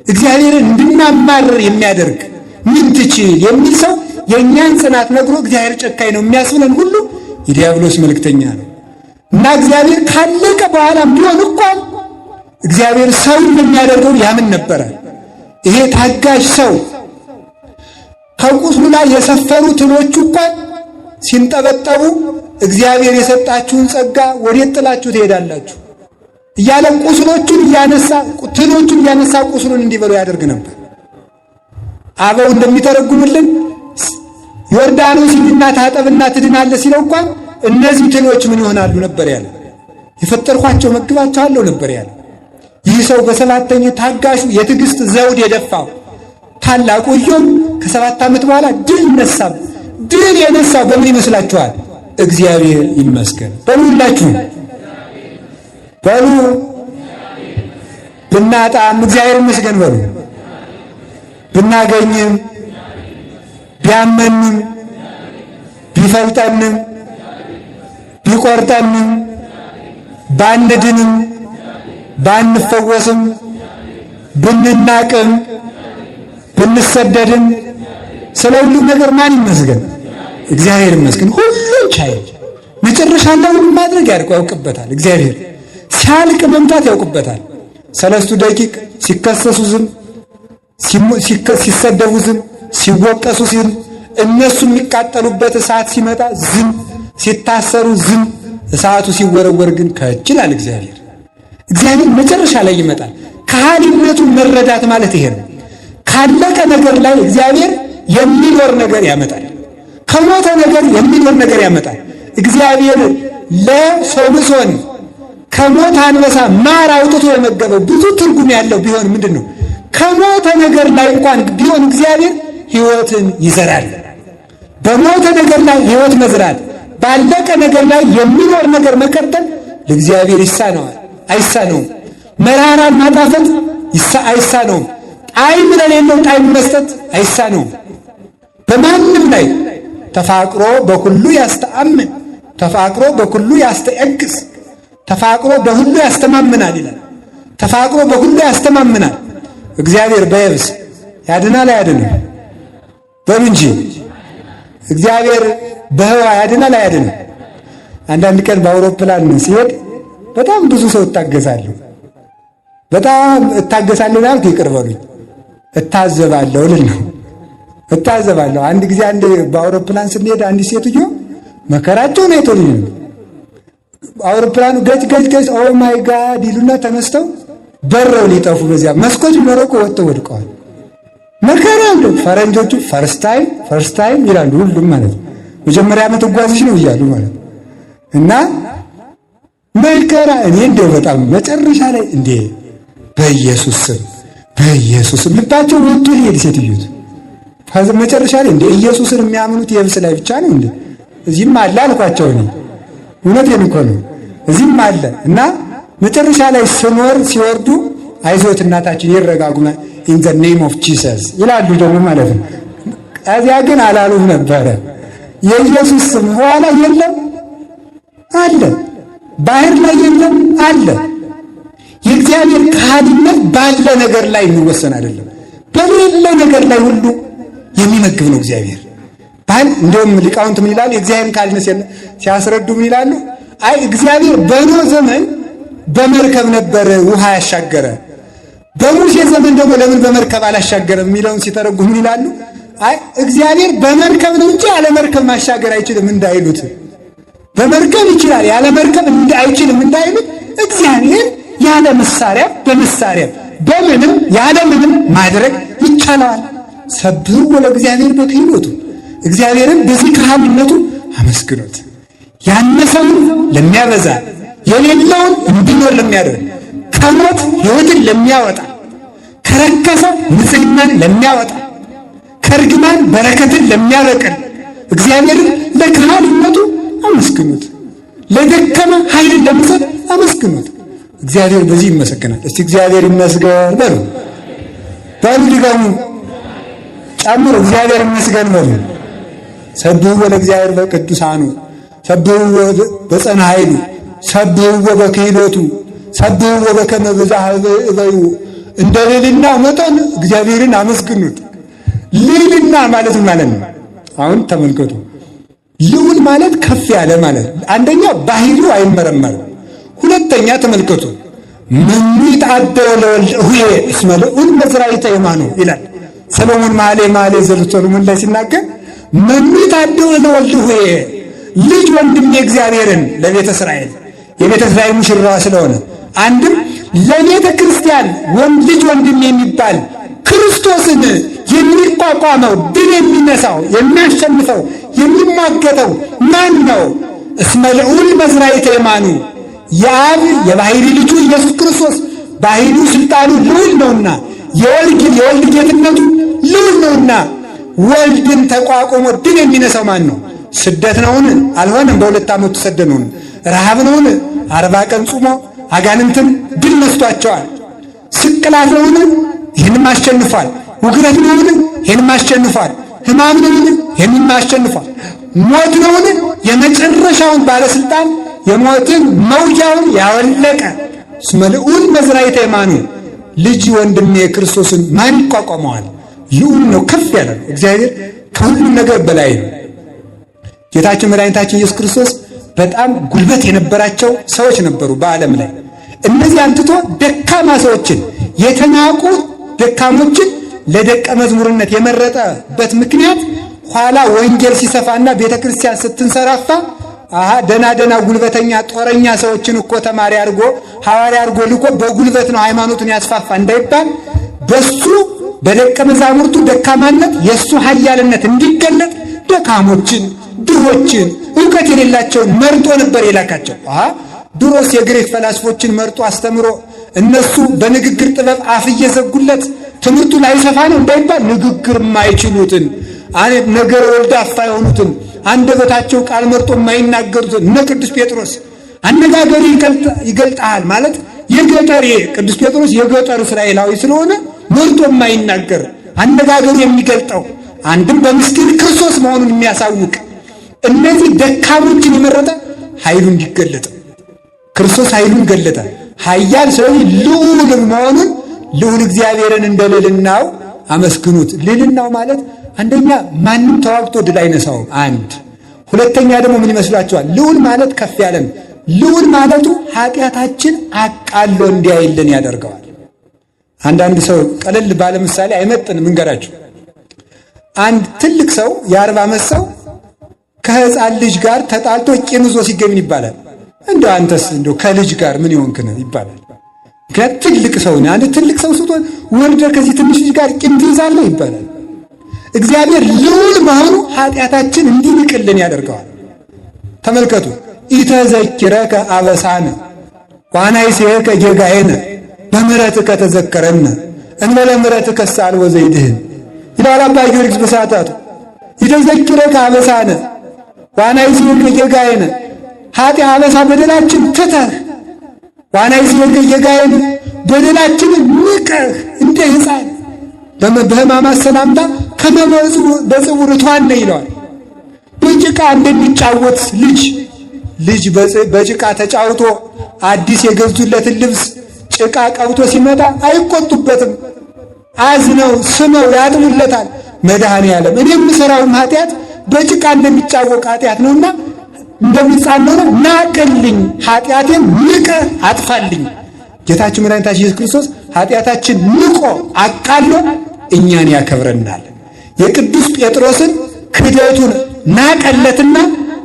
እግዚአብሔርን እንድናማርር የሚያደርግ ምን ትችል የሚል ሰው የእኛን ጽናት ነግሮ እግዚአብሔር ጨካኝ ነው የሚያስብለን ሁሉ የዲያብሎስ መልእክተኛ ነው። እና እግዚአብሔር ካለቀ በኋላ ቢሆን እንኳን እግዚአብሔር ሰው እንደሚያደርገው ያምን ነበረ። ይሄ ታጋሽ ሰው ከቁስሉ ላይ የሰፈሩ ትሎቹ እንኳን ሲንጠበጠቡ እግዚአብሔር የሰጣችሁን ጸጋ ወዴት ጥላችሁ ትሄዳላችሁ እያለ ቁስሎቹን እያነሳ ትሎቹን እያነሳ ቁስሉን እንዲበሉ ያደርግ ነበር። አበው እንደሚተረጉምልን ዮርዳኖስ ሂድና ታጠብና ትድናለህ ሲለው እንኳን እነዚህ ትሎች ምን ይሆናሉ ነበር ያለ። የፈጠርኳቸው መግባቸዋለሁ ነበር ያለ። ይህ ሰው በሰባተኛው ታጋሹ የትዕግስት ዘውድ የደፋው ታላቁ ኢዮብ ከ7 ዓመት በኋላ ድል ነሳብ። ድል የነሳው በምን ይመስላችኋል? እግዚአብሔር ይመስገን በሉላችሁ። በሉ ብናጣም እግዚአብሔር ይመስገን በሉ። ብናገኝም ቢያመንም ቢፈልጠንም ቢቆርጠንም ባንድንም ባንፈወስም ብንናቅም ብንሰደድም ስለ ሁሉም ነገር ማን ይመስገን? እግዚአብሔር ይመስገን። ሁሉም ቻይ መጨረሻ ላይ ሁሉም ማድረግ ያውቅበታል። እግዚአብሔር ሲያልቅ መምጣት ያውቅበታል። 3 ደቂቅ ሲከሰሱ ዝም፣ ሲሰደቡ ዝም፣ ሲወቀሱ ዝም፣ እነሱ የሚቃጠሉበት እሳት ሲመጣ ዝም፣ ሲታሰሩ ዝም፣ እሳቱ ሲወረወር ግን ከእጅላል እግዚአብሔር። እግዚአብሔር መጨረሻ ላይ ይመጣል። ከሃሊነቱን መረዳት ማለት ይሄ ነው። ካለቀ ነገር ላይ እግዚአብሔር የሚኖር ነገር ያመጣል። ከሞተ ነገር የሚኖር ነገር ያመጣል። እግዚአብሔር ለሶምሶን ከሞተ አንበሳ ማር አውጥቶ የመገበው ብዙ ትርጉም ያለው ቢሆን ምንድን ነው? ከሞተ ነገር ላይ እንኳን ቢሆን እግዚአብሔር ሕይወትን ይዘራል። በሞተ ነገር ላይ ሕይወት መዝራት፣ ባለቀ ነገር ላይ የሚኖር ነገር መቀጠል ለእግዚአብሔር ይሳነዋል? አይሳነውም። መራራን ማጣፈጥ አይሳነውም። ጣዕም ለሌለው ጣዕም መስጠት አይሳነውም። በማንም ላይ ተፋቅሮ በኩሉ ያስተአምን፣ ተፋቅሮ በኩሉ ያስተያግስ፣ ተፋቅሮ በሁሉ ያስተማምናል ይላል። ተፋቅሮ በሁሉ ያስተማምናል። እግዚአብሔር በየብስ ያድናል አያድንም? በሉ እንጂ እግዚአብሔር በህዋ ያድናል አያድንም? አንዳንድ ቀን በአውሮፕላን ሲሄድ በጣም ብዙ ሰው እታገሳለሁ። በጣም እታገሳለሁ ማለት ይቅር በሉኝ፣ እታዘባለሁ ልል ነው። እታዘባለሁ። አንድ ጊዜ በአውሮፕላን ስንሄድ አንድ ሴትዮ መከራቸውን አይቶልኝ አውሮፕላኑ ገጭ ኦ ማይ ጋድ ይሉና ተነስተው በረው ሊጠፉ በዚያ መስኮት መረቆ ወጥተው ወድቀዋል። መከራ ነው። ፈረንጆቹ ፈርስት ታይም ይላሉ። ሁሉም ማለት መጀመሪያ ዓመት ጓዝሽ ነው እያሉ ማለት እና መከራ እኔ እንደው በጣም መጨረሻ ላይ እንዴ በኢየሱስ ስም ልባቸው ወጥቶ ሊሄድ ሴትዮት ከዚህ መጨረሻ ላይ እንዴ ኢየሱስን የሚያምኑት የብስ ላይ ብቻ ነው እንዴ? እዚህም አለ አልኳቸው። እኔ እውነቴን እኮ ነው። እዚህም አለ እና መጨረሻ ላይ ሲወርዱ አይዞት እናታችን ይረጋጉ in the name of Jesus ይላሉ ደግሞ ማለት ነው። እዚያ ግን አላሉም ነበረ። የኢየሱስ ስም ኋላ የለም አለ፣ ባህር ላይ የለም አለ። የእግዚአብሔር ከሃዲነት ባለ ነገር ላይ የሚወሰን አይደለም። በሌለ ነገር ላይ ሁሉ የሚመግብ ነው እግዚአብሔር። እንደውም ሊቃውንት ምን ይላሉ? የእግዚአብሔርን ካልነስ ሲያስረዱ ምን ይላሉ? አይ እግዚአብሔር በኖህ ዘመን በመርከብ ነበር ውሃ ያሻገረ፣ በሙሴ ዘመን ደግሞ ለምን በመርከብ አላሻገረም የሚለውን ሲተረጉ ምን ይላሉ? አይ እግዚአብሔር በመርከብ ነው እንጂ ያለ መርከብ ማሻገር አይችልም እንዳይሉት፣ በመርከብ ይችላል ያለ መርከብ አይችልም እንዳይሉት፣ እግዚአብሔር ያለ መሳሪያ በመሳሪያ በምንም ያለ ምንም ማድረግ ይቻላል። ሰብሕዎ ለእግዚአብሔር በክህሎቱ፣ እግዚአብሔርን በዚህ ከሃሊነቱ አመስግኑት። ያነሰውን ለሚያበዛ፣ የሌለውን እንዲኖር ለሚያደርግ፣ ከሞት ሕይወትን ለሚያወጣ፣ ከረከሰ ንጽሕናን ለሚያወጣ፣ ከርግማን በረከትን ለሚያበቅል እግዚአብሔርን ለከሃሊነቱ አመስግኑት። ለደከመ ኃይልን ለሚሰጥ አመስግኑት። እግዚአብሔር በዚህ ይመሰገናል። እስቲ እግዚአብሔር ይመስገን በሉ። ድገሙ፣ ጨምሩ። እግዚአብሔር ይመስገን በሉ። ሰብሕዎ ለእግዚአብሔር በቅዱሳኑ፣ ሰብሕዎ በጸና ኃይሉ፣ ሰብሕዎ በክህሎቱ፣ ሰብሕዎ በከመ ብዝኃ እበዩ። እንደ ልዕልናው መጠን እግዚአብሔርን አመስግኑት። ልዕልና ማለት ማለት ነው። አሁን ተመልከቱ። ልዑል ማለት ከፍ ያለ ማለት አንደኛ ባህሪው አይመረመርም። ሁለተኛ ተመልከቱ። መኑ ይትዓደው ለወልድ እሁየ እስመ ልዑል መዝራዕተ የማኑ ይላል ሰሎሞን መኃልየ ዘሰሎሞን ላይ ሲናገር መኑ ይትዓደው ለወልድ እሁየ፣ ልጅ ወንድሜ እግዚአብሔርን ለቤተ እስራኤል የቤተ እስራኤል ሙሽራዋ ስለሆነ አንድም ለቤተ ክርስቲያን ልጅ ወንድሜ የሚባል ክርስቶስን የሚቋቋመው ድል የሚነሳው የሚያሸንፈው የሚሟገተው ማን ነው? እስመ ልዑል መዝራዕተ የማኑ፣ የአብ የባሕሪ ልጁ ኢየሱስ ክርስቶስ ባሕሪው ስልጣኑ ልዑል ነውና፣ የወልድ ጌትነቱ ልዑል ነውና፣ ወልድን ተቋቁሞ ድል የሚነሳው ማን ነው? ስደት ነውን? አልሆነም። በ2 ዓመቱ ተሰደነውን። ረሃብ ነውን? 40 ቀን ጾሞ አጋንንትን ድል ነስቷቸዋል። ስቅላት ነውን? ይህንም አሸንፏል። ውግረት ነውን? ይህንም አሸንፏል። ሕማም ነውን? ይህንም አሸንፏል። ሞት ነውን? የመጨረሻውን ባለስልጣን የሞትን መውጊያውን ያወለቀ እስመ ልዑል መዝራዕተ የማኑ ልጅ ወንድሜ ክርስቶስን ማን ይቋቋመዋል? ልዑል ነው፣ ከፍ ያለ ነው። እግዚአብሔር ከሁሉም ነገር በላይ ነው። ጌታችን መድኃኒታችን ኢየሱስ ክርስቶስ በጣም ጉልበት የነበራቸው ሰዎች ነበሩ በዓለም ላይ። እነዚህ አንትቶ ደካማ ሰዎችን፣ የተናቁ ደካሞችን ለደቀ መዝሙርነት የመረጠበት ምክንያት ኋላ ወንጌል ሲሰፋና ቤተክርስቲያን ስትንሰራፋ ደና ጉልበተኛ ጦረኛ ሰዎችን እኮ ተማሪ አድርጎ ሐዋርያ አድርጎ ልኮ በጉልበት ነው ሃይማኖቱን ያስፋፋ እንዳይባል በሱ በደቀ መዛሙርቱ ደካማነት የሱ ኃያልነት እንዲገለጥ ደካሞችን፣ ድሆችን፣ ዕውቀት የሌላቸውን መርጦ ነበር የላካቸው። ድሮስ የግሪክ ፈላስፎችን መርጦ አስተምሮ እነሱ በንግግር ጥበብ አፍ እየዘጉለት ትምህርቱ ላይሰፋ ነው እንዳይባል ንግግር የማይችሉትን ነገር ወልዳ አፋ የሆኑትን አንደበታቸው ቃል መርጦ የማይናገሩትን እነ ቅዱስ ጴጥሮስ አነጋገሩ ይገልጣል ማለት የገጠር ቅዱስ ጴጥሮስ የገጠር እስራኤላዊ ስለሆነ መርጦ የማይናገር አነጋገሩ የሚገልጠው አንድም በምስጢር ክርስቶስ መሆኑን የሚያሳውቅ እነዚህ ደካሞችን የመረጠ ኃይሉ እንዲገለጥ ክርስቶስ ኃይሉን ገለጠ። ኃያል ስለዚህ ልዑል መሆኑን ልዑል እግዚአብሔርን እንደ ልዕልናው አመስግኑት። ልዕልናው ማለት አንደኛ ማንም ተዋግቶ ድል አይነሳውም። አንድ ሁለተኛ ደግሞ ምን ይመስላችኋል? ልዑል ማለት ከፍ ያለ ነው። ልዑል ማለቱ ኃጢአታችን አቃሎ እንዲያይልን ያደርገዋል። አንዳንድ ሰው ቀለል ባለ ምሳሌ አይመጥንም እንገራችሁ። አንድ ትልቅ ሰው የ40 ዓመት ሰው ከሕፃን ልጅ ጋር ተጣልቶ ቂም ይዞ ሲገኝ ይባላል። እንደው አንተስ እንደው ከልጅ ጋር ምን ይሆንክ ነው ይባላል። ምክንያት ትልቅ ሰው ነው። አንድ ትልቅ ሰው ስትሆን ወልደህ ከዚህ ትንሽ ልጅ ጋር ቂም ትይዛለህ ይባላል። እግዚአብሔር ልዑል መሆኑ ኃጢአታችን እንዲንቅልን ያደርገዋል። ተመልከቱ። ኢተዘኪረከ አበሳነ ወአናይሴከ ጌጋየነ በምሕረትከ ተዘከረነ እንበለ ምሕረትከ ሳልወ ዘይድህን ይላል አባ ጊዮርጊስ በሰዓታቱ። ኢተዘኪረከ አበሳነ ወአናይሴከ ጌጋየነ ኃጢአት አበሳ በደላችን ትተህ ወአናይሴከ ጌጋየነ በደላችንን ንቀህ እንደ ሕፃን በሕማማት ሰላምታ በጽውር እቷነ ይለዋል። በጭቃ እንደሚጫወት ልጅ በጭቃ ተጫውቶ አዲስ የገዙለትን ልብስ ጭቃ ቀብቶ ሲመጣ አይቆጡበትም። አዝነው ስመው ያጥሙለታል። መድኃኔዓለም እኔ የምሠራውን ኃጢአት በጭቃ እንደሚጫወቅ ኃጢአት ነውና እንደሚጻነው ናቅልኝ፣ ኃጢአቴን ንቀህ አጥፋልኝ። ጌታችን መድኃኒታችን ኢየሱስ ክርስቶስ ኃጢአታችን ንቆ አቃሎ እኛን ያከብረናል። የቅዱስ ጴጥሮስን ክህደቱን ናቀለትና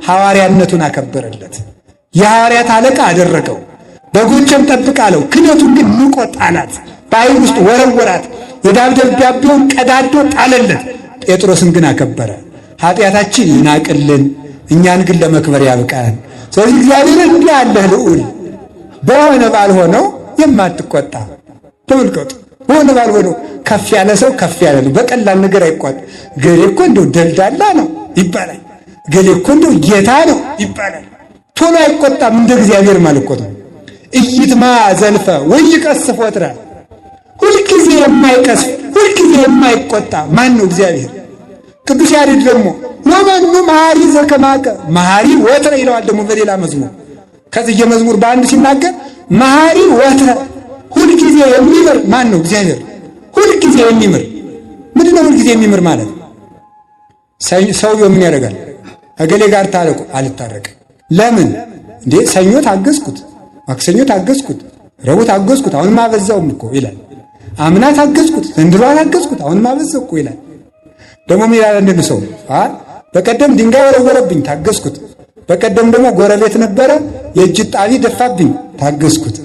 ሐዋርያነቱን አከበረለት። የሐዋርያት አለቃ አደረገው። በጎቼን ጠብቅ አለው። ክህደቱን ግን ንቆ ጣላት፣ በዓይን ውስጥ ወረወራት። የደብዳቤውን ቀዳዶ ጣለለት። ጴጥሮስን ግን አከበረ። ኃጢአታችን ይናቅልን፣ እኛን ግን ለመክበር ያብቃን። ስለዚህ እግዚአብሔር እንዲህ ያለህ ልዑል በሆነ ባልሆነው የማትቆጣ ተመልከቱ። በሆነ ባልሆነው ከፍ ያለ ሰው ከፍ ያለ ነው። በቀላል ነገር አይቆጣ። ገሌ እኮ እንደው ደልዳላ ነው ይባላል። ገሌ እኮ እንደው ጌታ ነው ይባላል። ቶሎ አይቆጣም። እንደ እግዚአብሔር ማለት ነው። እይትማ ዘልፈ ወይቀስፍ ወትረ ሁልጊዜ የማይቀስፍ ሁልጊዜ የማይቆጣ ማን ነው? እግዚአብሔር። ቅዱስ ያሬድ ደግሞ ወመኑ መሐሪ ዘከማከ መሐሪ ወትረ ይለዋል። ደግሞ በሌላ መዝሙር ከዚህ የመዝሙር በአንድ ሲናገር መሐሪ ወትረ ሁልጊዜ የሚምር ማን ነው? እግዚአብሔር። ሁልጊዜ የሚምር ምንድን ነው? ሁልጊዜ የሚምር ማለት ሰውየው ምን ያደርጋል? እገሌ ጋር ታረቁ፣ አልታረቅም። ለምን እንዴ? ሰኞ ታገዝኩት፣ ማክሰኞ ታገዝኩት፣ ረቡዕ ታገዝኩት፣ አሁንም አበዛውም እኮ ይላል። አምና ታገዝኩት፣ ዘንድሮ ታገዝኩት፣ አሁንም አበዛው እኮ ይላል። ደግሞ ምን ይላል? እንደ ሰው በቀደም ድንጋይ ወረወረብኝ፣ ታገዝኩት። በቀደም ደግሞ ጎረቤት ነበረ የእጅ ጣቢ ደፋብኝ፣ ታገዝኩት።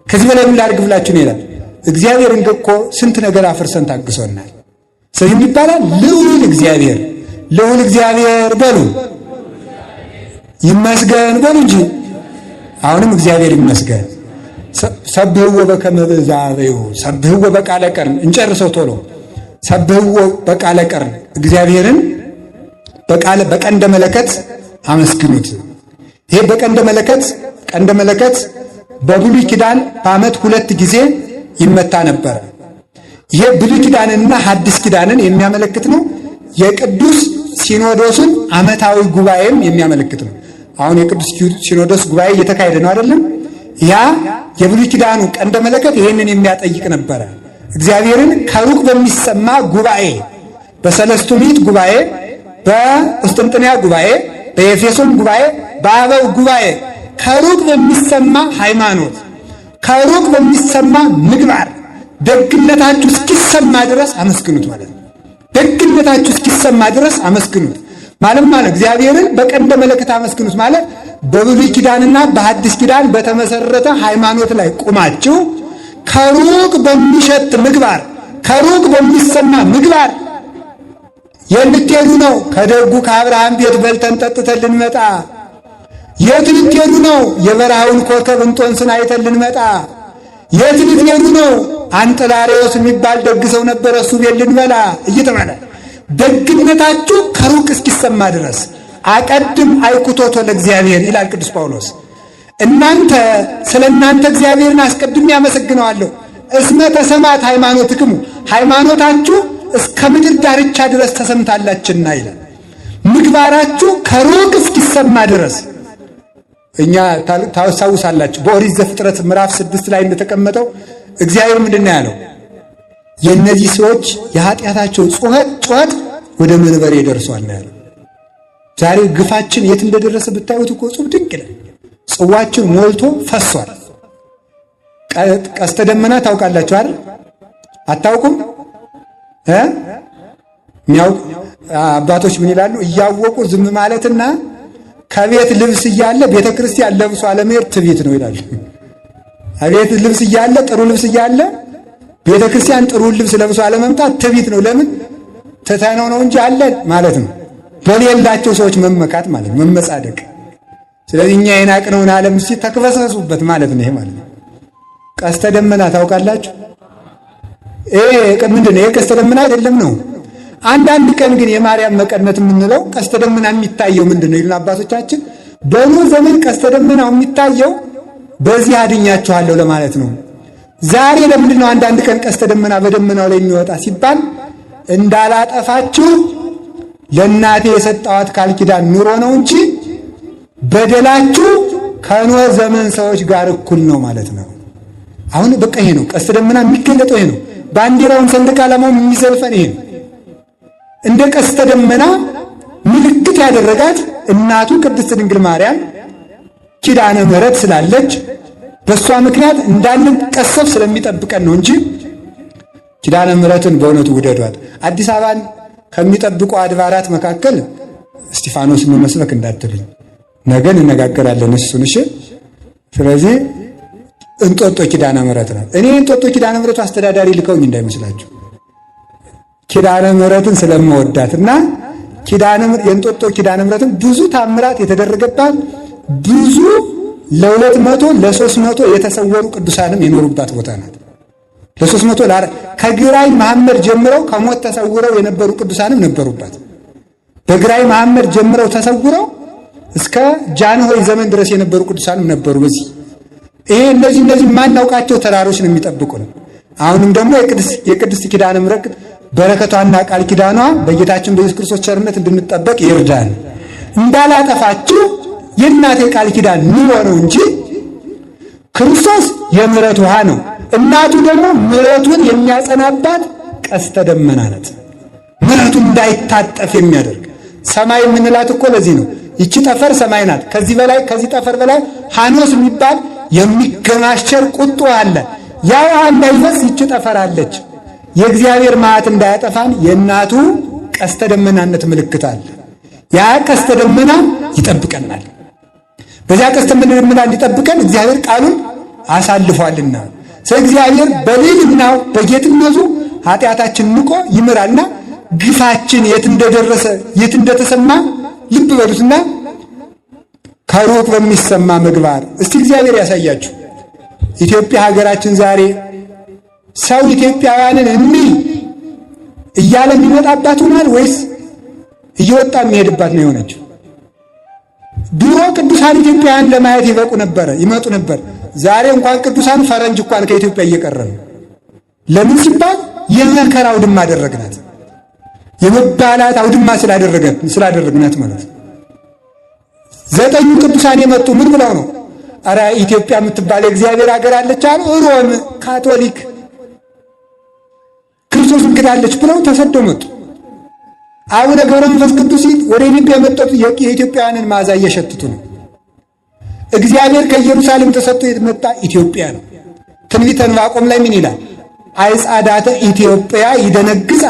ከዚህ በላይ ምን ላድርግ ብላችሁ ይላል። እግዚአብሔር እኮ ስንት ነገር አፍርሰን ታግሶናል። ስለዚህ ይባላል ልዑል እግዚአብሔር። ልዑል እግዚአብሔር በሉ ይመስገን በሉ እንጂ አሁንም እግዚአብሔር ይመስገን። ሰብህዎ በከመ ብዛቤሁ ሰብህዎ በቃለ ቀርን እንጨርሰው ቶሎ። ሰብህዎ በቃለ ቀርን እግዚአብሔርን በቀንደ መለከት አመስግኑት። ይሄ ቀንደ መለከት በብሉይ ኪዳን በዓመት 2 ጊዜ ይመታ ነበረ። ይሄ ብሉይ ኪዳንንና ሐዲስ ኪዳንን የሚያመለክት ነው። የቅዱስ ሲኖዶስን ዓመታዊ ጉባኤም የሚያመለክት ነው። አሁን የቅዱስ ሲኖዶስ ጉባኤ እየተካሄደ ነው አይደለም? ያ የብሉይ ኪዳኑ ቀንደ መለከት ይሄንን የሚያጠይቅ ነበረ። እግዚአብሔርን ከሩቅ በሚሰማ ጉባኤ፣ በሰለስቱ ምዕት ጉባኤ፣ በቁስጥንጥንያ ጉባኤ፣ በኤፌሶን ጉባኤ፣ በአበው ጉባኤ ከሩቅ በሚሰማ ሃይማኖት፣ ከሩቅ በሚሰማ ምግባር ደግነታችሁ እስኪሰማ ድረስ አመስግኑት ማለት ነው። ደግነታችሁ እስኪሰማ ድረስ አመስግኑት ማለት እግዚአብሔርን በቀንደ መለከት አመስግኑት ማለት በብሉይ ኪዳንና በሐዲስ ኪዳን በተመሰረተ ሃይማኖት ላይ ቁማችሁ ከሩቅ በሚሸት ምግባር፣ ከሩቅ በሚሰማ ምግባር የልትሄዱ ነው? ከደጉ ከአብርሃም ቤት በልተን ጠጥተን ልንመጣ። የት ልትሄዱ ነው? የበረሃውን ኮከብ እንጦንስን አይተን ልንመጣ። የት ልትሄዱ ነው? አንጥላሪዎስ የሚባል ደግ ሰው ነበረ፣ እሱ ቤት ልንበላ እየተባለ ደግነታችሁ ከሩቅ እስኪሰማ ድረስ አቀድም አይኩቶቶ ለእግዚአብሔር ይላል ቅዱስ ጳውሎስ። እናንተ ስለ እናንተ እግዚአብሔርን አስቀድሜ ያመሰግነዋለሁ። እስመ ተሰማት ሃይማኖትክሙ፣ ሃይማኖታችሁ እስከ ምድር ዳርቻ ድረስ ተሰምታላችና ይላል። ምግባራችሁ ከሩቅ እስኪሰማ ድረስ። እኛ ታውሳውሳላችሁ በኦሪት ዘፍጥረት ምዕራፍ 6 ላይ እንደተቀመጠው እግዚአብሔር ምንድን ነው ያለው? የእነዚህ ሰዎች የኃጢአታቸው ጩኸት ወደ መንበሬ ደርሷል ነው ያለው። ዛሬ ግፋችን የት እንደደረሰ ብታዩት እኮ ጽብ ድንቅ ነው። ጽዋችን ሞልቶ ፈሷል። ቀስተ ደመና ታውቃላችሁ አይደል? አታውቁም? የሚያውቁ አባቶች ምን ይላሉ? እያወቁ ዝም ማለትና ከቤት ልብስ እያለ ቤተ ክርስቲያን ለብሶ አለመሄድ ትዕቢት ነው ይላሉ። ከቤት ልብስ እያለ ጥሩ ልብስ እያለ ቤተ ክርስቲያን ጥሩ ልብስ ለብሶ አለመምጣት ትዕቢት ነው። ለምን? ትተነው ነው እንጂ አለን ማለት ነው። በሌላቸው ሰዎች መመካት ማለት ነው፣ መመጻደቅ። ስለዚህ እኛ የናቅነውን ዓለም እስቲ ተክበሰሱበት ማለት ነው። ይሄ ማለት ነው። ቀስተ ደመና ታውቃላችሁ? ምንድን ነው? ይሄ ቀስተ ደመና አይደለም ነው። አንዳንድ ቀን ግን የማርያም መቀነት የምንለው ቀስተ ደመና የሚታየው ምንድን ነው ይሉን አባቶቻችን። በኖህ ዘመን ቀስተ ደመናው የሚታየው በዚህ አድኛችኋለሁ ለማለት ነው። ዛሬ ለምንድን ነው አንዳንድ ቀን ቀስተ ደመና በደመናው ላይ የሚወጣ ሲባል እንዳላጠፋችሁ ለእናቴ የሰጠዋት ቃል ኪዳን ኑሮ ነው እንጂ በደላችሁ ከኖህ ዘመን ሰዎች ጋር እኩል ነው ማለት ነው። አሁን በቃ ይሄ ነው ቀስተ ደመና የሚገለጠው፣ ይሄ ነው ባንዲራውን ሰንደቅ ዓላማውን የሚዘልፈን ይሄ ነው። እንደ ቀስተ ደመና ምልክት ያደረጋት እናቱ ቅድስት ድንግል ማርያም ኪዳነ ምሕረት ስላለች በእሷ ምክንያት እንዳንቀሰፍ ስለሚጠብቀን ነው እንጂ ኪዳነ ምሕረትን በእውነቱ ውደዷት። አዲስ አበባን ከሚጠብቁ አድባራት መካከል እስጢፋኖስን መስበክ እንዳትሉኝ፣ ነገ እንነጋገራለን እሱን። እሺ። ስለዚህ እንጦጦ ኪዳነ ምሕረት ናት። እኔ እንጦጦ ኪዳነ ምሕረቱ አስተዳዳሪ ልከውኝ እንዳይመስላችሁ፣ ኪዳነ ምሕረትን ስለምወዳትና የእንጦጦ ኪዳነ ምሕረትን ብዙ ታምራት የተደረገባት ብዙ ለ200 ለ300 የተሰወሩ ቅዱሳንም የኖሩባት ቦታ ናት። ለ300 ከግራኝ መሐመድ ጀምረው ከሞት ተሰውረው የነበሩ ቅዱሳንም ነበሩባት። በግራኝ መሐመድ ጀምረው ተሰውረው እስከ ጃንሆይ ዘመን ድረስ የነበሩ ቅዱሳንም ነበሩ። በዚህ ይሄ እነዚህ ማናውቃቸው ተራሮች ነው የሚጠብቁ ነው። አሁንም ደግሞ የቅድስት ኪዳነ ምሕረት በረከቷና ቃል ኪዳኗ በጌታችን በኢየሱስ ክርስቶስ ቸርነት እንድንጠበቅ ይርዳን። እንዳላጠፋችሁ የእናቴ ቃል ኪዳን ኑሮ ነው እንጂ ክርስቶስ የምሕረት ውሃ ነው። እናቱ ደግሞ ምሕረቱን የሚያጸናባት ቀስተ ደመና ናት። ምሕረቱን እንዳይታጠፍ የሚያደርግ ሰማይ የምንላት እኮ ለዚህ ነው። ይቺ ጠፈር ሰማይ ናት። ከዚህ በላይ ከዚህ ጠፈር በላይ ሐኖስ የሚባል የሚገማሸር ቁጡ አለ። ያ ውሃ እንዳይፈስ ይቺ ጠፈር አለች። የእግዚአብሔር መዓት እንዳያጠፋን የእናቱ ቀስተ ደመናነት ምልክት አለ። ያ ቀስተ ደመና ይጠብቀናል። በዚያ ቀስተ ደመና እንዲጠብቀን እግዚአብሔር ቃሉን አሳልፏልና እግዚአብሔር በልዕልናው በጌትነቱ ኃጢአታችን ንቆ ይምራልና ግፋችን የት እንደደረሰ የት እንደተሰማ ልብ በሉትና ከሩቅ በሚሰማ ምግባር እስቲ እግዚአብሔር ያሳያችሁ። ኢትዮጵያ ሀገራችን ዛሬ ሰው ኢትዮጵያውያንን እያለ የሚመጣባት ሆናል ወይስ እየወጣ የሚሄድባት ነው የሆነችው? ድሮ ቅዱሳን ኢትዮጵያውያን ለማየት ይበቁ ነበር፣ ይመጡ ነበር። ዛሬ እንኳን ቅዱሳን ፈረንጅ እንኳን ከኢትዮጵያ እየቀረ ነው። ለምን ሲባል የመከራው ድማ አደረግናት። የመባላት አውድማ ስላደረግናት ማለት ነው። 9 ቅዱሳን የመጡ ምን ብለው ነው? አረ ኢትዮጵያ የምትባል እግዚአብሔር ሀገር አለች አሉ። ሮም ካቶሊክ ክርስቶስን ክዳለች ብለው ተሰደው መጡ። አቡነ ገብረ መንፈስ ቅዱስ ወደ ኢትዮጵያ የመጡት የኢትዮጵያውያንን መዓዛ እየሸተቱ ነው። እግዚአብሔር ከኢየሩሳሌም ተሰጥቶ የመጣ ኢትዮጵያ ነው። ትንቢተ ዕንባቆም ላይ ምን ይላል? አይጻዳተ ኢትዮጵያ ይደነግጻ፣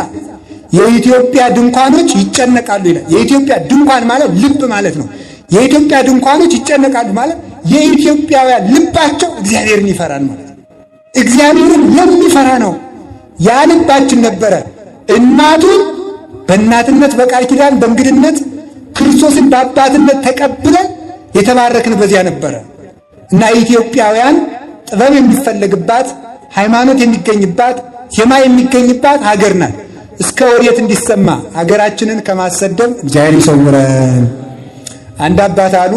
የኢትዮጵያ ድንኳኖች ይጨነቃሉ ይላል። የኢትዮጵያ ድንኳን ማለት ልብ ማለት ነው። የኢትዮጵያ ድንኳኖች ይጨነቃሉ ማለት የኢትዮጵያውያን ልባቸው እግዚአብሔርን ይፈራል ማለት ነው። እግዚአብሔርን የሚፈራ ነው። ያ ልባችን ነበረ እናቱን በእናትነት በቃል ኪዳን በእንግድነት ክርስቶስን በአባትነት ተቀብለን የተባረክን በዚያ ነበረ እና ኢትዮጵያውያን ጥበብ የሚፈለግባት ሃይማኖት የሚገኝባት ዜማ የሚገኝባት ሀገር ናት። እስከ ወዴት እንዲሰማ ሀገራችንን ከማሰደብ እግዚአብሔር ይሰውረን። አንድ አባት አሉ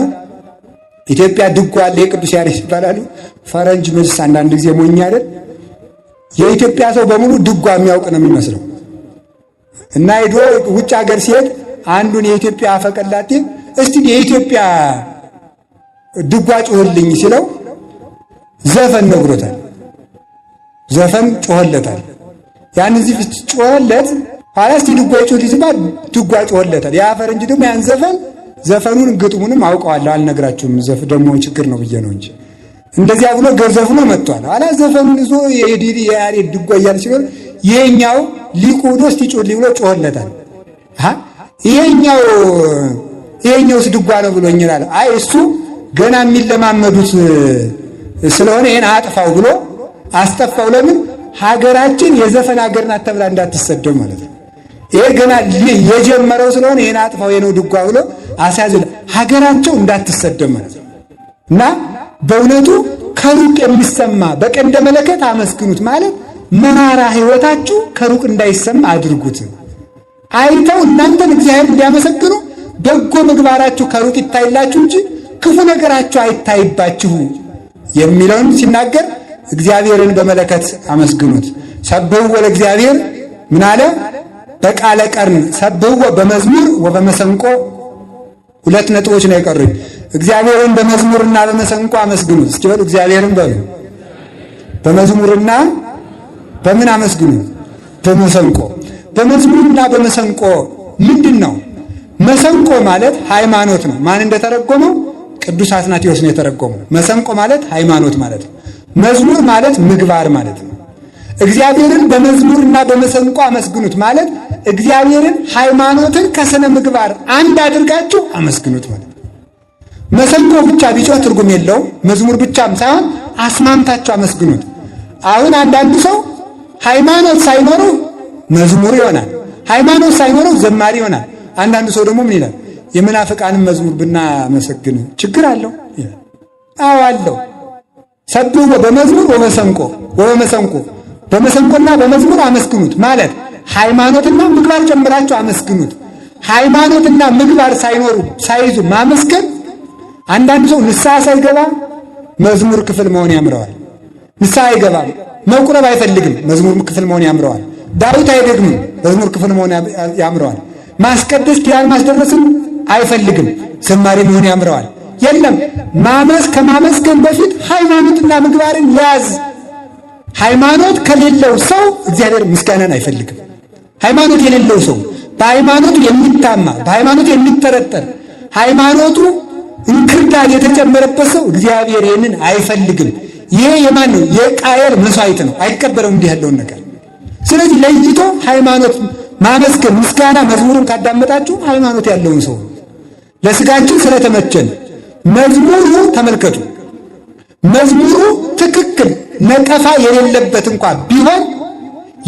ኢትዮጵያ ድጓ አለ የቅዱስ ያሬድ ይባላሉ። ፈረንጅ መስ አንዳንድ ጊዜ ሞኝ አይደል? የኢትዮጵያ ሰው በሙሉ ድጓ የሚያውቅ ነው የሚመስለው እና ሄዶ ውጭ ሀገር ሲሄድ አንዱን የኢትዮጵያ አፈቀላጤ እስቲ የኢትዮጵያ ድጓ ጮህልኝ ሲለው ዘፈን ነግሮታል። ዘፈን ጮህለታል። ያን እዚህ ጮህለት ኋላ እስቲ ድጓ ጮህልኝ ሲባል ድጓ ጮህለታል። ያ ፈረንጅ ደግሞ ያን ዘፈኑን ግጥሙንም አውቀዋለሁ አልነግራችሁም፣ ደግሞ ችግር ነው ብዬ ነው እንጂ እንደዚያ ብሎ ገርዘፍኖ መጥቷል። ኋላ ዘፈኑን ይዞ የያሬድ ድጓ እያለ ሲሆን ይሄኛው ሊቁ ሆኖ እስቲ ጮህልኝ ብሎ ጮህለታል። ይሄኛውስ ድጓ ነው ብሎኝ ይላል። አይ እሱ ገና የሚለማመዱት ስለሆነ ይሄን አጥፋው ብሎ አስጠፋው። ለምን? ሀገራችን የዘፈን ሀገር ናት ተብላ እንዳትሰደብ ማለት ነው። ይሄ ገና የጀመረው ስለሆነ ይሄን አጥፋው የነው ድጓ ብሎ አሳያዘ ሀገራቸው እንዳትሰደብ ማለት ነው። እና በእውነቱ ከሩቅ የሚሰማ በቀንደ መለከት አመስግኑት ማለት መራራ ሕይወታችሁ ከሩቅ እንዳይሰማ አድርጉት። አይተው እናንተን እግዚአብሔር እንዲያመሰግኑ በጎ ምግባራችሁ ከሩቅ ይታይላችሁ እንጂ ክፉ ነገራችሁ አይታይባችሁ የሚለውን ሲናገር እግዚአብሔርን በመለከት አመስግኑት። ሰብሕዎ ለእግዚአብሔር ምን አለ? በቃለ ቀርን ሰብሕዎ በመዝሙር ወበመሰንቆ። 2 ነጥቦች ነው የቀሩኝ። እግዚአብሔርን በመዝሙርና በመሰንቆ አመስግኑት። እስኪ በሉ እግዚአብሔርን በሉ። በመዝሙርና በምን አመስግኑ? በመሰንቆ። በመዝሙርና በመሰንቆ ምንድን ነው? መሰንቆ ማለት ሃይማኖት ነው። ማን እንደተረጎመው? ቅዱስ አትናቴዎስ ነው የተረጎመው። መሰንቆ ማለት ሃይማኖት ማለት ነው። መዝሙር ማለት ምግባር ማለት ነው። እግዚአብሔርን በመዝሙርና በመሰንቆ አመስግኑት ማለት እግዚአብሔርን ሃይማኖትን ከስነ ምግባር አንድ አድርጋችሁ አመስግኑት ማለት ነው። መሰንቆ ብቻ ቢጮህ ትርጉም የለውም። መዝሙር ብቻም ሳይሆን አስማምታችሁ አመስግኑት። አሁን አንዳንዱ ሰው ሃይማኖት ሳይኖረው መዝሙር ይሆናል፣ ሃይማኖት ሳይኖረው ዘማሪ ይሆናል። አንዳንዱ ሰው ደግሞ ምን ይላል? የመናፍቃንን መዝሙር ብናመሰግን ችግር አለው ይላል። አዎ አለው። ሰብሕዎ በመዝሙር ወበመሰንቆ፣ በመሰንቆና በመዝሙር አመስግኑት ማለት ሃይማኖትና ምግባር ጨምራችሁ አመስግኑት። ሃይማኖትና ምግባር ሳይዙ ማመስገን አንዳንድ ሰው ንስሐ ሳይገባ መዝሙር ክፍል መሆን ያምረዋል። ንስሐ አይገባም፣ መቁረብ አይፈልግም፣ መዝሙር ክፍል መሆን ያምረዋል። ዳዊት አይደግምም፣ መዝሙር ክፍል መሆን ያምረዋል። ማስቀደስ ኪዳን ማስደረስም አይፈልግም፣ ዘማሪ መሆን ያምረዋል። የለም ከማመስገን በፊት ሃይማኖትና ምግባርን ያዝ። ሃይማኖት ከሌለው ሰው እግዚአብሔር ምስጋናን አይፈልግም። ሃይማኖት የሌለው ሰው በሃይማኖቱ የሚታማ በሃይማኖቱ የሚጠረጠር ሃይማኖቱ እንክርዳድ የተጨመረበት ሰው እግዚአብሔር ይህንን አይፈልግም። ይሄ የማን ነው? የቃየል መስዋዕት ነው። አይቀበለውም እንዲህ ያለውን ነገር። ስለዚህ ለይቶ ሃይማኖት ማመስገን ምስጋና መዝሙርን ካዳመጣችሁ ሃይማኖት ያለውን ሰው ለስጋችን ስለተመቸን መዝሙሩ ተመልከቱ። መዝሙሩ ትክክል ነቀፋ የሌለበት እንኳን ቢሆን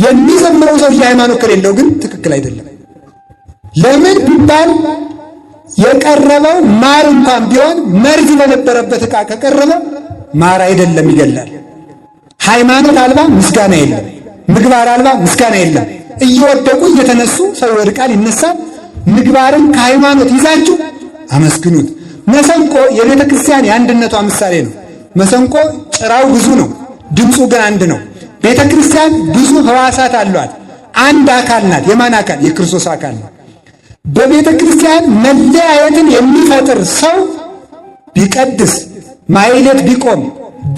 የሚዘምረው ሰው ሃይማኖት ከሌለው ግን ትክክል አይደለም። ለምን ቢባል የቀረበው ማር እንኳን ቢሆን መርዝ በነበረበት ዕቃ ከቀረበ ማር አይደለም፣ ይገላል። ሃይማኖት አልባ ምስጋና የለም፣ ምግባር አልባ ምስጋና የለም። እየወደቁ እየተነሱ ሰው ይወድቃል ይነሳል። ምግባርን ከሃይማኖት ይዛችሁ አመስግኑት። መሰንቆ የቤተ ክርስቲያን የአንድነቷ ምሳሌ ነው። መሰንቆ ጭራው ብዙ ነው፣ ድምፁ ግን አንድ ነው። ቤተ ክርስቲያን ብዙ ሕዋሳት አሏት። አንድ አካል ናት። የማን አካል? የክርስቶስ አካል ናት። በቤተ ክርስቲያን መለያየትን የሚፈጥር ሰው ቢቀድስ፣ ማይለት ቢቆም፣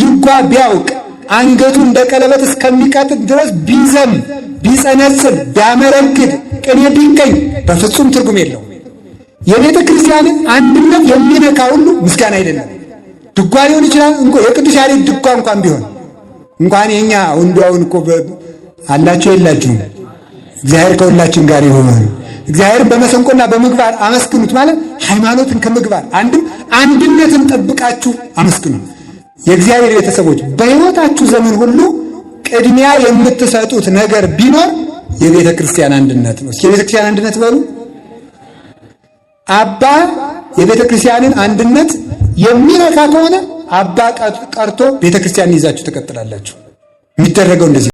ድጓ ቢያውቅ፣ አንገቱ እንደ ቀለበት እስከሚቀጥል ድረስ ቢዘም፣ ቢጸነጽል፣ ቢያመረግድ፣ ቅኔ ቢቀኝ በፍጹም ትርጉም የለው። የቤተ ክርስቲያንን አንድነት የሚነካ ሁሉ ምስጋና አይደለም። ድጓ ሊሆን ይችላል። የቅዱስ ያሬድ ድጓ እንኳን ቢሆን እንኳን የኛ ወንዱውን እኮ አላችሁ የላችሁም፣ እግዚአብሔር ከሁላችን ጋር ይሁን። እግዚአብሔር በመሰንቆና በምግባር አመስግኑት ማለት ሃይማኖትን ከምግባር አንድነትን ጠብቃችሁ አመስግኑ። የእግዚአብሔር ቤተሰቦች በሕይወታችሁ ዘመን ሁሉ ቅድሚያ የምትሰጡት ነገር ቢኖር የቤተ ክርስቲያን አንድነት ነው። እስኪ የቤተ ክርስቲያን አንድነት በሉ። አባ የቤተ ክርስቲያንን አንድነት የሚነካ ከሆነ አባ ቀርቶ ቤተ ክርስቲያንን ይዛችሁ ትቀጥላላችሁ። የሚደረገው እንደዚህ